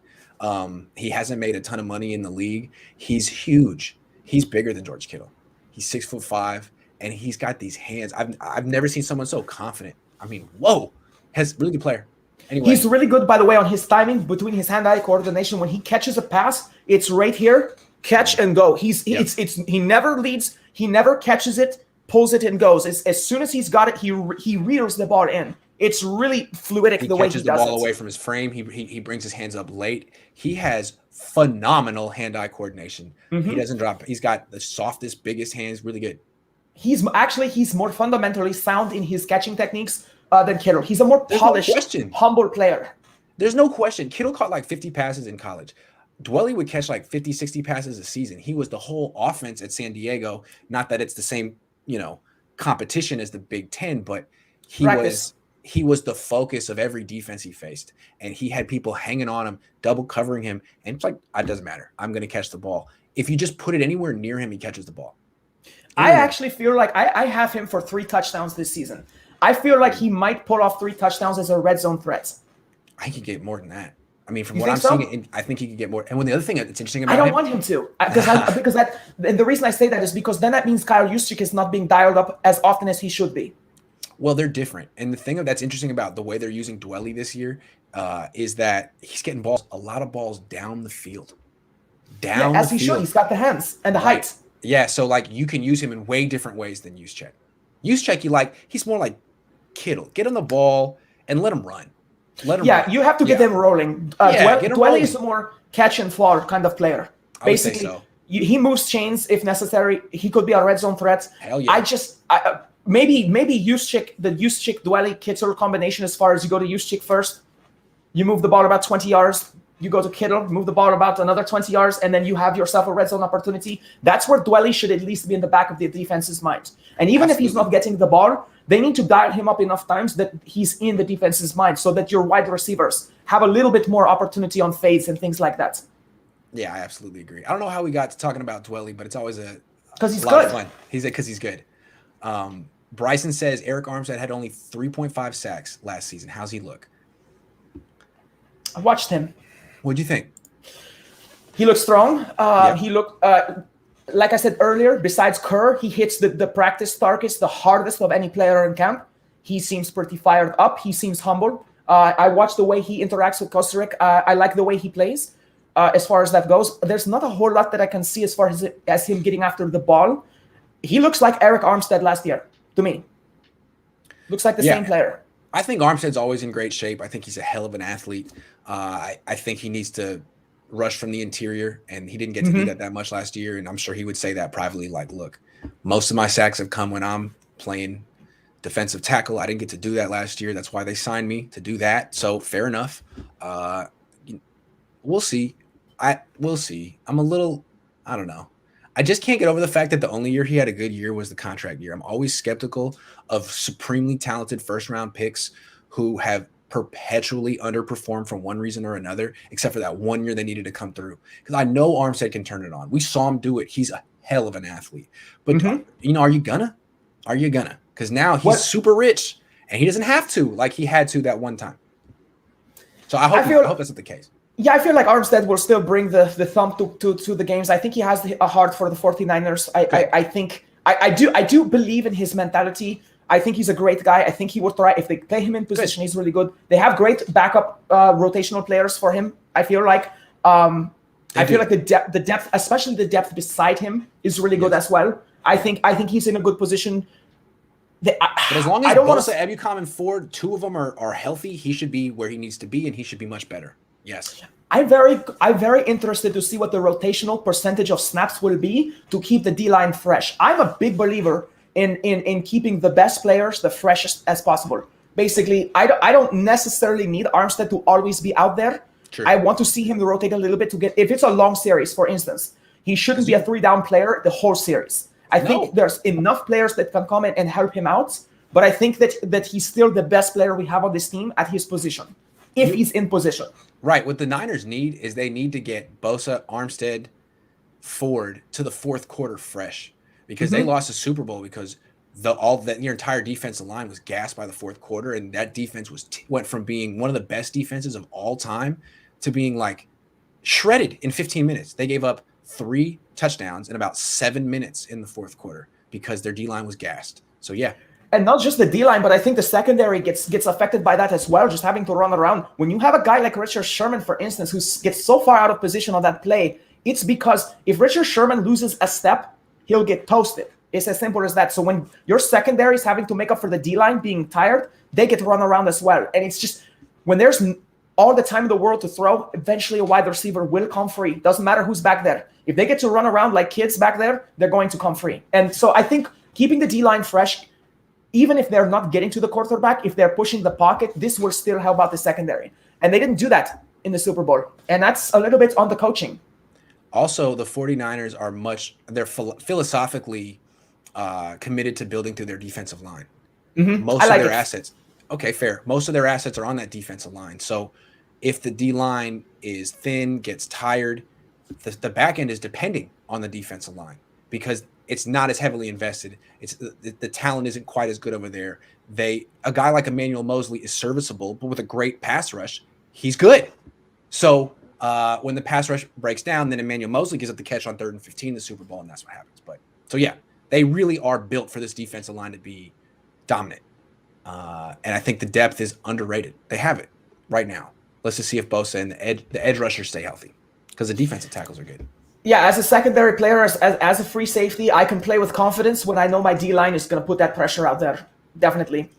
He hasn't made a ton of money in the league. He's huge. He's bigger than George Kittle. He's 6'5", and he's got these hands. I've never seen someone so confident. I mean, whoa, has really good player. Anyway. He's really good, by the way, on his timing between his hand-eye coordination. When he catches a pass, it's right here, catch and go. He never leads. He never catches it, pulls it and goes. As soon as he's got it, he reels the ball in. It's really fluidic the way he does it. He catches the ball away from his frame. He brings his hands up late. He has phenomenal hand-eye coordination. Mm-hmm. He doesn't drop. He's got the softest, biggest hands. Really good. He's more fundamentally sound in his catching techniques than Kittle. He's a more polished, humble player. There's no question. Kittle caught like 50 passes in college. Dwelly would catch like 50, 60 passes a season. He was the whole offense at San Diego. Not that it's the same, competition as the Big Ten, but he was the focus of every defense he faced, and he had people hanging on him, double covering him, and it's like, it doesn't matter. I'm going to catch the ball. If you just put it anywhere near him, he catches the ball. I actually feel like I have him for 3 touchdowns this season. I feel like he might pull off 3 touchdowns as a red zone threat. I could get more than that. I mean, from what I'm seeing, I think he could get more. And the other thing that's interesting about him, I don't want him to, and the reason I say that is because then that means Kyle Juszczyk is not being dialed up as often as he should be. Well, they're different. And the thing that's interesting about the way they're using Dwelly this year is that he's getting a lot of balls down the field. As he should. He's got the hands and the height. Yeah, so you can use him in way different ways than Juszczyk. Juszczyk, he's more like Kittle. Get him the ball and let him run. Run. You have to get them rolling. Dwelly is a more catch and fall kind of player. Basically, I would say so. He moves chains if necessary. He could be a red zone threat. Hell yeah. Maybe Juszczyk, the Juszczyk Dwelly Kittle combination, as far as you go to Juszczyk first, you move the ball about 20 yards, you go to Kittle, move the ball about another 20 yards, and then you have yourself a red zone opportunity. That's where Dwelly should at least be in the back of the defense's mind. And even if he's not getting the ball, They need to dial him up enough times that he's in the defense's mind so that your wide receivers have a little bit more opportunity on fades and things like that. Yeah, I absolutely agree. I don't know how we got to talking about Dwelly, but it's always a Because lot of fun. Because he's good. Bryson says Eric Armstead had only 3.5 sacks last season. How's he look? I watched him. What'd you think? He looked strong. He looked, like I said earlier, besides Kerr, he hits the practice targets the hardest of any player in camp. He seems pretty fired up. He seems humble. I watched the way he interacts with Costa Rica. I like the way he plays. As far as that goes, there's not a whole lot that I can see as far as him getting after the ball. He looks like Eric Armstead last year to me. Looks like the same player. I think Armstead's always in great shape. I think he's a hell of an athlete. I think he needs to rush from the interior, and he didn't get to do that much last year. And I'm sure he would say that privately, like, look, most of my sacks have come when I'm playing defensive tackle. I didn't get to do that last year. That's why they signed me to do that. So fair enough. We'll see. We'll see. I'm a little, I don't know. I just can't get over the fact that the only year he had a good year was the contract year. I'm always skeptical of supremely talented first-round picks who have perpetually underperformed for one reason or another, except for that 1 year they needed to come through. Because I know Armstead can turn it on. We saw him do it. He's a hell of an athlete. But, are you gonna? Are you gonna? Because now he's super rich, and he doesn't have to like he had to that one time. So I hope that's not the case. Yeah, I feel like Armstead will still bring the thump to the games. I think he has a heart for the 49ers. I do believe in his mentality. I think he's a great guy. I think he would try. If they play him in position, he's really good. They have great backup rotational players for him. I feel like the depth, especially the depth beside him, is really good as well. I think he's in a good position. But as long as Bosa, Cohn and Ford, two of them are healthy, he should be where he needs to be, and he should be much better. Yes. I'm very interested to see what the rotational percentage of snaps will be to keep the D-line fresh. I'm a big believer in keeping the best players the freshest as possible. Basically, I don't necessarily need Armstead to always be out there. True. I want to see him rotate a little bit to get, if it's a long series, for instance, he shouldn't be a 3-down player the whole series. I think there's enough players that can come in and help him out, but I think that he's still the best player we have on this team at his position, if he's in position. Right. What the Niners need is they need to get Bosa, Armstead, Ford to the fourth quarter fresh, because they lost the Super Bowl because your entire defensive line was gassed by the fourth quarter, and that defense went from being one of the best defenses of all time to being like shredded in 15 minutes. They gave up 3 touchdowns in about 7 minutes in the fourth quarter because their D-line was gassed. So yeah. And not just the D-line, but I think the secondary gets affected by that as well, just having to run around. When you have a guy like Richard Sherman, for instance, who gets so far out of position on that play, it's because if Richard Sherman loses a step, he'll get toasted. It's as simple as that. So when your secondary is having to make up for the D-line being tired, they get to run around as well. And it's just, when there's all the time in the world to throw, eventually a wide receiver will come free. Doesn't matter who's back there. If they get to run around like kids back there, they're going to come free. And so I think keeping the D-line fresh, even if they're not getting to the quarterback, if they're pushing the pocket, this will still help out the secondary. And they didn't do that in the Super Bowl. And that's a little bit on the coaching. Also, the 49ers they're philosophically committed to building through their defensive line. Most of their assets. Okay, fair. Most of their assets are on that defensive line. So if the D-line is thin, gets tired, the back end is depending on the defensive line because it's not as heavily invested. It's the talent isn't quite as good over there. A guy like Emmanuel Mosley is serviceable, but with a great pass rush, he's good. So when the pass rush breaks down, then Emmanuel Mosley gives up the catch on 3rd and 15 in the Super Bowl, and that's what happens. But so yeah, they really are built for this defensive line to be dominant. And I think the depth is underrated. They have it right now. Let's just see if Bosa and the edge rushers stay healthy because the defensive tackles are good. Yeah, as a secondary player, as a free safety, I can play with confidence when I know my D-line is going to put that pressure out there. Definitely.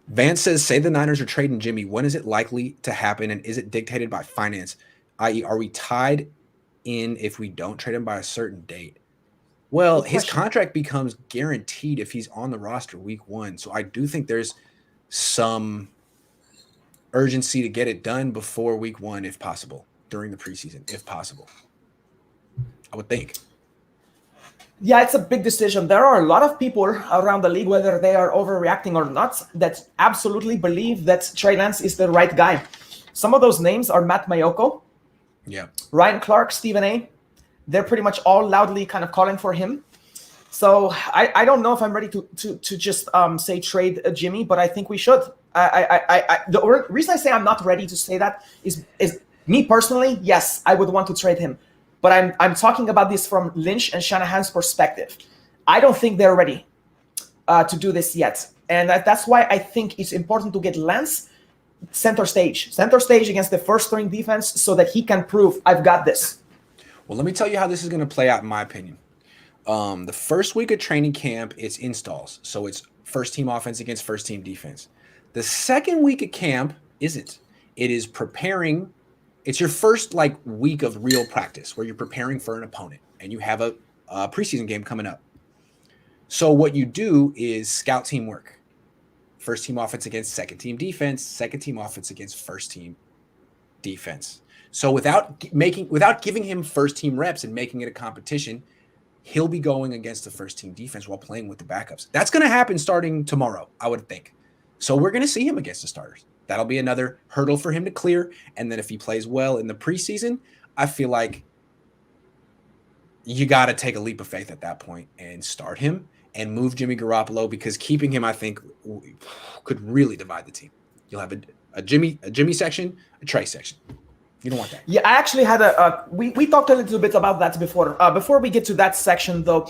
Vance says, say the Niners are trading Jimmy. When is it likely to happen, and is it dictated by finance? I.e., are we tied in if we don't trade him by a certain date? Well, his contract becomes guaranteed if he's on the roster week 1. So I do think there's some urgency to get it done before week 1, if possible, during the preseason, if possible. I would think. Yeah, it's a big decision. There are a lot of people around the league, whether they are overreacting or not, that absolutely believe that Trey Lance is the right guy. Some of those names are Matt Mayoko, Yeah. Ryan Clark, Stephen A. They're pretty much all loudly kind of calling for him. So I don't know if I'm ready to just say trade Jimmy, but I think we should. The reason I say I'm not ready to say that is me personally. Yes, I would want to trade him, but I'm talking about this from Lynch and Shanahan's perspective. I don't think they're ready to do this yet, and that's why I think it's important to get Lance center stage against the first string defense, so that he can prove I've got this. Well, let me tell you how this is going to play out, in my opinion. The first week of training camp, it's installs. So it's first team offense against first team defense. The second week of camp isn't. It is preparing. It's your first week of real practice where you're preparing for an opponent and you have a preseason game coming up. So what you do is scout team work. First team offense against second team defense, second team offense against first team defense. So without giving him first team reps and making it a competition, he'll be going against the first team defense while playing with the backups. That's going to happen starting tomorrow, I would think. So we're going to see him against the starters. That'll be another hurdle for him to clear. And then if he plays well in the preseason, I feel like you got to take a leap of faith at that point and start him and move Jimmy Garoppolo, because keeping him, I think, could really divide the team. You'll have a Jimmy section, a Trey section. You don't want that. Yeah, I actually had we talked a little bit about that before. Before we get to that section, though,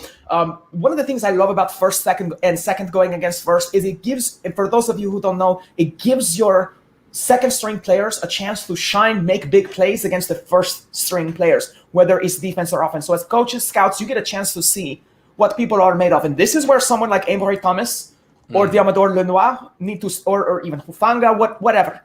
one of the things I love about first, second going against first is it gives, and for those of you who don't know, it gives your second string players a chance to shine, make big plays against the first string players, whether it's defense or offense. So as coaches, scouts, you get a chance to see what people are made of. And this is where someone like Amory Thomas or Diamador Lenoir need to, or even Hufanga, whatever.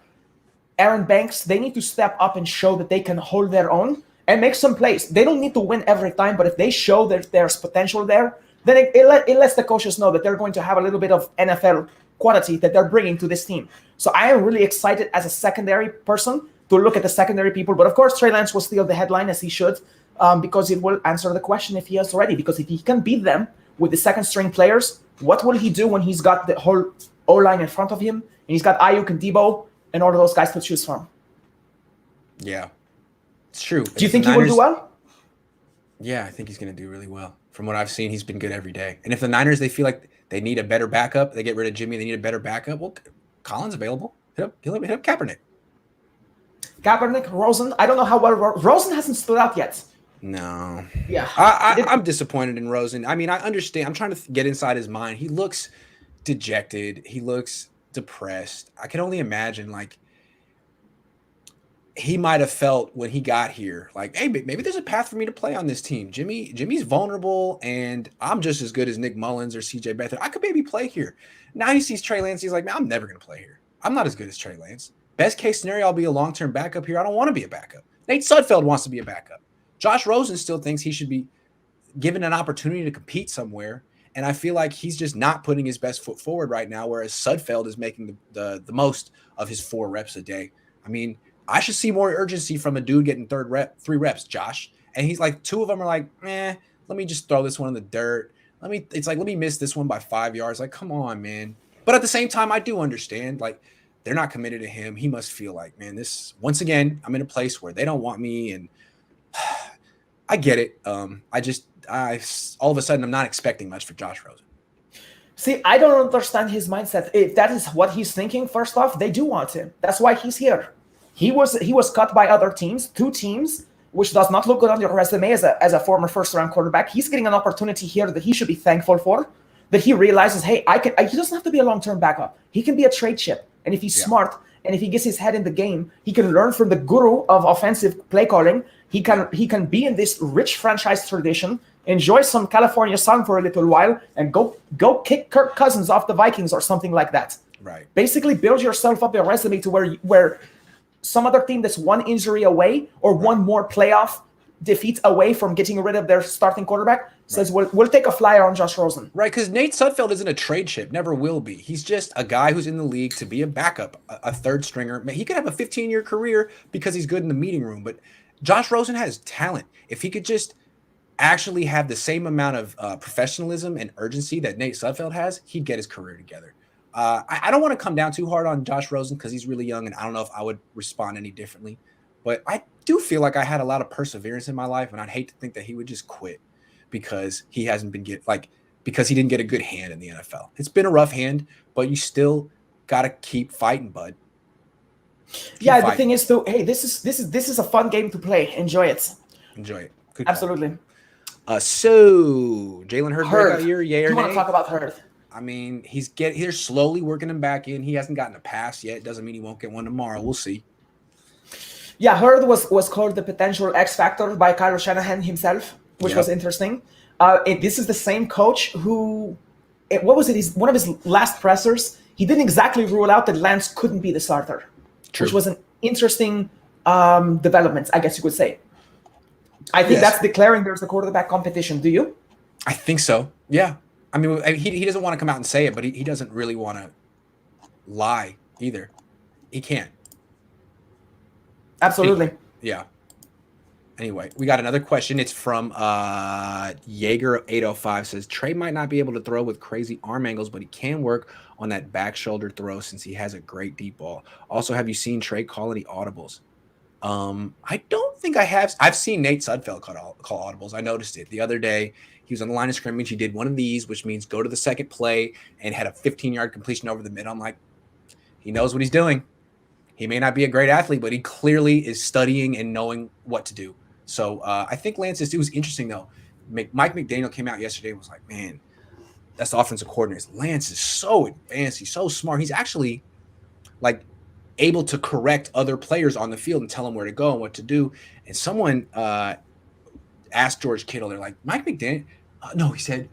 Aaron Banks, they need to step up and show that they can hold their own and make some plays. They don't need to win every time, but if they show that there's potential there, then it lets the coaches know that they're going to have a little bit of NFL quality that they're bringing to this team. So I am really excited as a secondary person to look at the secondary people. But of course, Trey Lance will steal the headline, as he should, because it will answer the question if he is ready. Because if he can beat them with the second string players, what will he do when he's got the whole O-line in front of him and he's got Ayuk and Debo and all of those guys to choose from? Yeah, it's true. Do you think he will do well? Yeah, I think he's going to do really well. From what I've seen, he's been good every day. And if the Niners, they feel like they need a better backup, they get rid of Jimmy, they need a better backup, well, Colin's available. Hit up Kaepernick. Kaepernick, Rosen. I don't know how well Rosen hasn't stood out yet. No. Yeah. I'm disappointed in Rosen. I mean, I understand. I'm trying to get inside his mind. He looks dejected. He looks depressed. I can only imagine, he might have felt when he got here, hey, maybe there's a path for me to play on this team. Jimmy's vulnerable, and I'm just as good as Nick Mullins or CJ Beathard. I could maybe play here. Now he sees Trey Lance. He's like, man, I'm never going to play here. I'm not as good as Trey Lance. Best case scenario, I'll be a long-term backup here. I don't want to be a backup. Nate Sudfeld wants to be a backup. Josh Rosen still thinks he should be given an opportunity to compete somewhere. And I feel like he's just not putting his best foot forward right now, whereas Sudfeld is making the most of his 4 reps a day. I mean, I should see more urgency from a dude getting 3 reps, Josh. And he's like, 2 of them are like, let me just throw this one in the dirt. Let me miss this one by 5 yards. Like, come on, man. But at the same time, I do understand, they're not committed to him. He must feel like, man, this, once again, I'm in a place where they don't want me. And I get it. I all of a sudden, I'm not expecting much for Josh Rosen. See, I don't understand his mindset. If that is what he's thinking, first off, they do want him. That's why he's here. He was cut by other teams, 2 teams, which does not look good on your resume as a former first-round quarterback. He's getting an opportunity here that he should be thankful for, that he realizes, hey, he doesn't have to be a long-term backup. He can be a trade chip. And if he's smart and if he gets his head in the game, he can learn from the guru of offensive play calling. He can be in this rich franchise tradition, enjoy some California sun for a little while, and go kick Kirk Cousins off the Vikings or something like that. Right. Basically, build yourself up a resume to where some other team that's 1 injury away or 1 more playoff defeat away from getting rid of their starting quarterback says, we'll take a flyer on Josh Rosen. Right, because Nate Sudfeld isn't a trade chip, never will be. He's just a guy who's in the league to be a backup, a third stringer. He could have a 15-year career because he's good in the meeting room, but Josh Rosen has talent. If he could just actually have the same amount of professionalism and urgency that Nate Sudfeld has, he'd get his career together. I don't want to come down too hard on Josh Rosen because he's really young, and I don't know if I would respond any differently. But I do feel like I had a lot of perseverance in my life, and I'd hate to think that he would just quit because he hasn't been because he didn't get a good hand in the NFL. It's been a rough hand, but you still got to keep fighting, bud. The thing is, though, hey, this is a fun game to play. Enjoy it. Enjoy it. Good Absolutely. So Jalen Hurd breakout year, yay or nay? Do you want to talk about Hurd? I mean, they're slowly working him back in. He hasn't gotten a pass yet. Doesn't mean he won't get one tomorrow. We'll see. Yeah, Hurd was called the potential X factor by Kyle Shanahan himself, which was interesting. This is the same coach who, what was it? One of his last pressers, he didn't exactly rule out that Lance couldn't be the starter, which was an interesting development, I guess you could say. I think that's declaring there's a quarterback competition. Do you? I think so. Yeah. I mean, he doesn't want to come out and say it, but he doesn't really want to lie either. He can't. Absolutely. Yeah. Anyway, we got another question. It's from Jaeger805 says, Trey might not be able to throw with crazy arm angles, but he can work on that back shoulder throw since he has a great deep ball. Also, have you seen Trey call any audibles? I don't think I have. I've seen Nate Sudfeld call audibles. I noticed it the other day. He was on the line of scrimmage. He did one of these, which means go to the second play, and had a 15-yard completion over the mid. I'm like, he knows what he's doing. He may not be a great athlete, but he clearly is studying and knowing what to do. So I think Lance it was interesting, though. Mike McDaniel came out yesterday and was like, man, that's the offensive coordinator. Lance is so advanced. He's so smart. He's actually like able to correct other players on the field and tell them where to go and what to do. And someone asked George Kittle, they're like, Mike McDaniel, no, he said,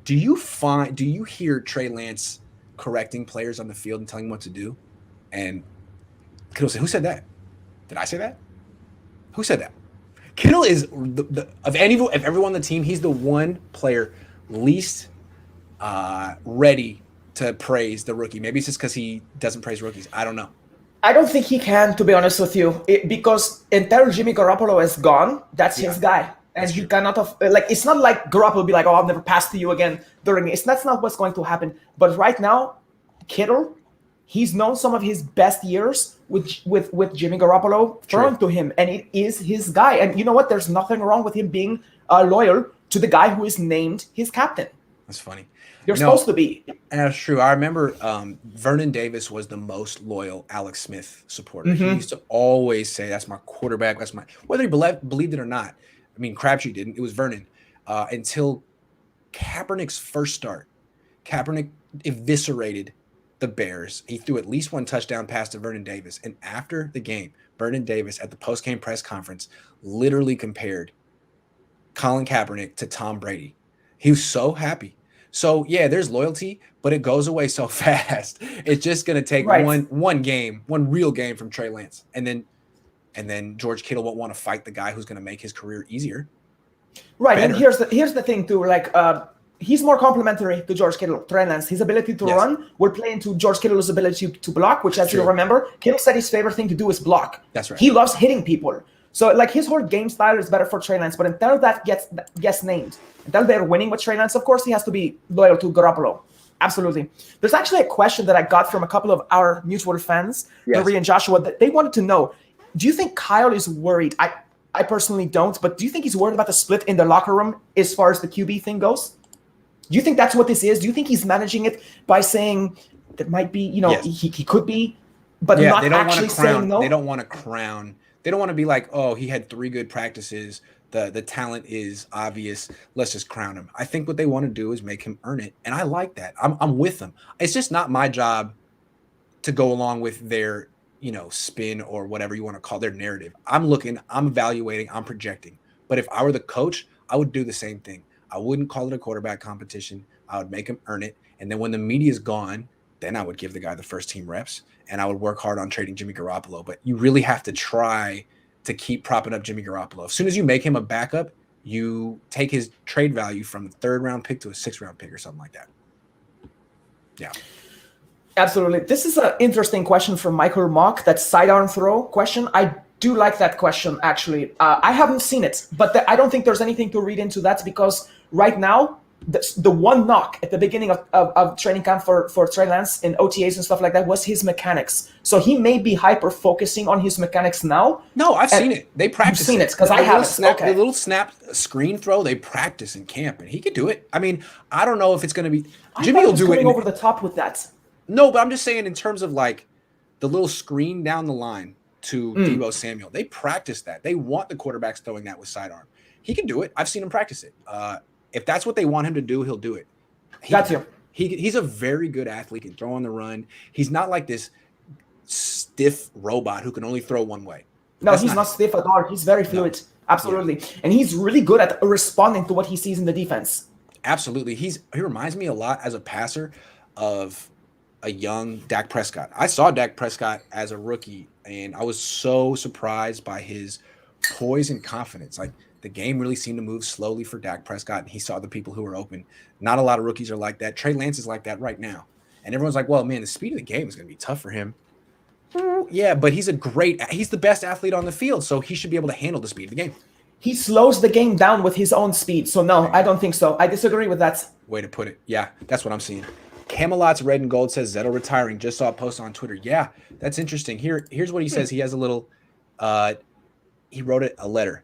do you hear Trey Lance correcting players on the field and telling them what to do? And Kittle said, who said that? Did I say that? Who said that? Kittle is of everyone on the team, he's the one player least ready to praise the rookie. Maybe it's just because he doesn't praise rookies. I don't know. I don't think he can, to be honest with you, because until Jimmy Garoppolo is gone, that's his guy. And he cannot have, it's not like Garoppolo will be like, oh, I'll never pass to you again during it. That's not what's going to happen. But right now, Kittle, he's known some of his best years with Jimmy Garoppolo throwing to him, and it is his guy. And you know what? There's nothing wrong with him being loyal to the guy who is named his captain. That's funny. You're supposed to be. And that's true. I remember Vernon Davis was the most loyal Alex Smith supporter. He used to always say, that's my quarterback. That's my, whether he believed it or not. I mean, Crabtree didn't. It was Vernon. Until Kaepernick's first start. Kaepernick eviscerated the Bears. He threw at least one touchdown pass to Vernon Davis. And after the game, Vernon Davis at the post-game press conference literally compared Colin Kaepernick to Tom Brady. He was so happy. So, yeah, there's loyalty, but it goes away so fast. It's just going to take one real game from Trey Lance. And then George Kittle won't want to fight the guy who's going to make his career easier. Right, better. And here's the thing, too. He's more complimentary to George Kittle. Trey Lance, his ability to run will play into George Kittle's ability to block, which, as you remember, Kittle said his favorite thing to do is block. That's right. He loves hitting people. So, his whole game style is better for Trey Lance. But until that gets named, until they're winning with Trey Lance, of course, he has to be loyal to Garoppolo. Absolutely. There's actually a question that I got from a couple of our mutual fans, Marie and Joshua, that they wanted to know, do you think Kyle is worried? I personally don't, but do you think he's worried about the split in the locker room as far as the QB thing goes? Do you think that's what this is? Do you think he's managing it by saying that might be, he could be, but not actually saying no? They don't want to crown. They don't want to be like, oh, he had 3 good practices. The talent is obvious. Let's just crown him. I think what they want to do is make him earn it. And I like that. I'm with them. It's just not my job to go along with their, spin or whatever you want to call their narrative. I'm evaluating, I'm projecting. But if I were the coach, I would do the same thing. I wouldn't call it a quarterback competition. I would make him earn it. And then when the media is gone, then I would give the guy the first team reps and I would work hard on trading Jimmy Garoppolo. But you really have to try to keep propping up Jimmy Garoppolo. As soon as you make him a backup, you take his trade value from the 3rd round pick to a 6th round pick or something like that. Yeah. Absolutely. This is an interesting question from Michael Mock, that sidearm throw question. do like that question, actually. I haven't seen it, but I don't think there's anything to read into that because right now, the one knock at the beginning of training camp for Trey Lance in OTAs and stuff like that was his mechanics. So he may be hyper focusing on his mechanics now. No, I've seen it. They practice. You've seen it because I haven't. The little snap screen throw, they practice in camp, and he could do it. I mean, I don't know if it's going to be. Jimmy will do it. Over the top with that. No, but I'm just saying in terms of like the little screen down the line to Deebo Samuel, they practice that. They want the quarterbacks throwing that with sidearm. He can do it. I've seen him practice it. If that's what they want him to do, he'll do it. He's a very good athlete, can throw on the run. He's not like this stiff robot who can only throw one way. No, he's not stiff at all. He's very fluid. No. Absolutely. Yeah. And he's really good at responding to what he sees in the defense. Absolutely. He reminds me a lot as a passer of a young Dak Prescott. I saw Dak Prescott as a rookie, and I was so surprised by his poise and confidence. Like, the game really seemed to move slowly for Dak Prescott, and he saw the people who were open. Not a lot of rookies are like that. Trey Lance is like that right now. And everyone's like, well, man, the speed of the game is going to be tough for him. Yeah, but he's the best athlete on the field, so he should be able to handle the speed of the game. He slows the game down with his own speed. So, no, I don't think so. I disagree with that. Way to put it. Yeah, that's what I'm seeing. Camelot's Red and Gold says Zettle retiring. Just saw a post on Twitter. Yeah, that's interesting. Here's what he says. He has a little he wrote a letter.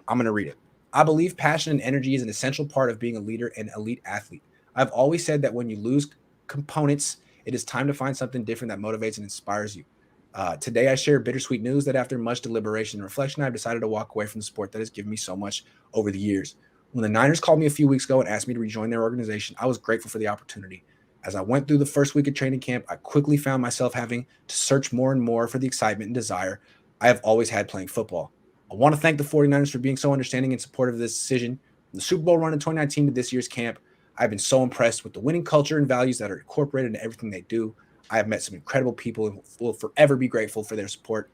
I'm going to read it. I believe passion and energy is an essential part of being a leader and elite athlete. I've always said that when you lose components, it is time to find something different that motivates and inspires you. Today, I share bittersweet news that after much deliberation and reflection, I've decided to walk away from the sport that has given me so much over the years. When the Niners called me a few weeks ago and asked me to rejoin their organization, I was grateful for the opportunity. As I went through the first week of training camp, I quickly found myself having to search more and more for the excitement and desire I have always had playing football. I want to thank the 49ers for being so understanding and supportive of this decision. From the Super Bowl run in 2019 to this year's camp, I've been so impressed with the winning culture and values that are incorporated into everything they do. I have met some incredible people and will forever be grateful for their support.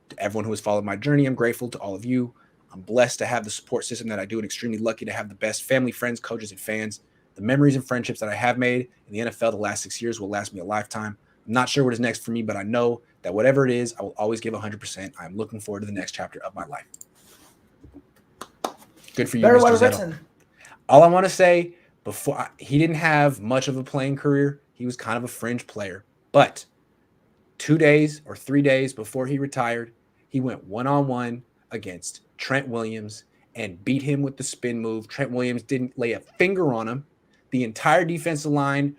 To everyone who has followed my journey, I'm grateful to all of you. I'm blessed to have the support system that I do and extremely lucky to have the best family, friends, coaches, and fans. The memories and friendships that I have made in the NFL the last 6 years will last me a lifetime. I'm not sure what is next for me, but I know that whatever it is, I will always give 100%. I'm looking forward to the next chapter of my life. Good for you, Very Mr. well Zettle. written. All I want to say, he didn't have much of a playing career. He was kind of a fringe player. But 2 days or 3 days before he retired, he went one-on-one against Trent Williams and beat him with the spin move. Trent Williams didn't lay a finger on him. The entire defensive line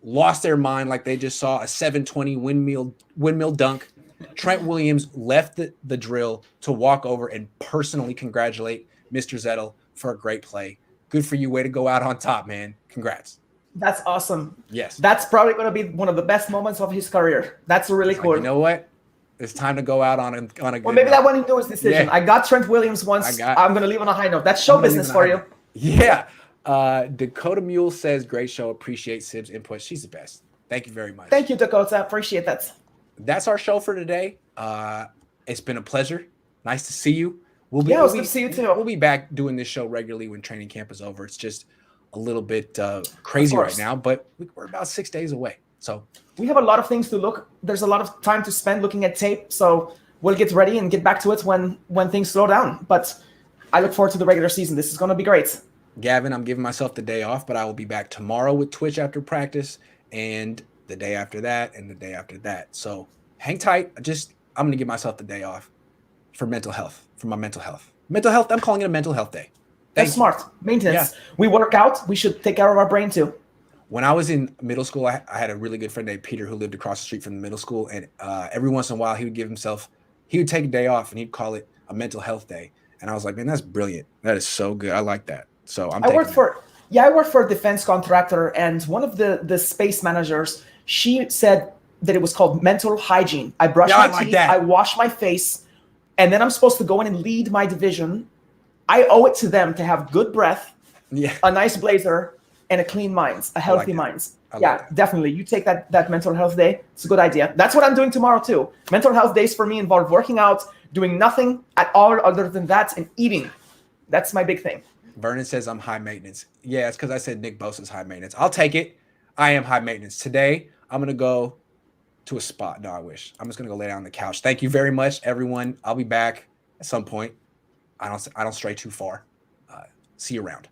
lost their mind like they just saw a 720 windmill dunk. Trent Williams left the drill to walk over and personally congratulate Mr. Zettle for a great play. Good for you. Way to go out on top, man. Congrats. That's awesome. Yes. That's probably going to be one of the best moments of his career. That's really cool. You know what? It's time to go out on a good Well, maybe that went into his decision. Yeah. I got Trent Williams once. I'm going to leave on a high note. That's show business for you. Yeah. Dakota Mule says, great show. Appreciate Sib's input. She's the best. Thank you very much. Thank you, Dakota. Appreciate that. That's our show for today. It's been a pleasure. Nice to see you. Good to see you too. We'll be back doing this show regularly when training camp is over. It's just a little bit crazy right now, but we're about 6 days away. So we have a lot of things to look. There's a lot of time to spend looking at tape. So we'll get ready and get back to it when things slow down. But I look forward to the regular season. This is going to be great. Gavin, I'm giving myself the day off, but I will be back tomorrow with Twitch after practice and the day after that and the day after that. So hang tight. I'm going to give myself the day off for mental health, for my mental health. Mental health, I'm calling it a mental health day. That's smart. Maintenance. Yeah. We work out. We should take care of our brain too. When I was in middle school, I had a really good friend named Peter who lived across the street from the middle school. And every once in a while, he would take a day off and he'd call it a mental health day. And I was like, man, that's brilliant. That is so good. I like that. So I worked for a defense contractor. And one of the space managers, she said that it was called mental hygiene. I brush my teeth, I wash my face, and then I'm supposed to go in and lead my division. I owe it to them to have good breath, a nice blazer, and a clean mind, a healthy mind. Definitely. You take that mental health day. It's a good idea. That's what I'm doing tomorrow too. Mental health days for me involve working out, doing nothing at all other than that, and eating. That's my big thing. Vernon says I'm high maintenance. Yeah, it's because I said Nick Bosa's high maintenance. I'll take it. I am high maintenance. Today, I'm going to go to a spot. No, I wish. I'm just gonna go lay down on the couch. Thank you very much, everyone. I'll be back at some point. I don't stray too far. See you around.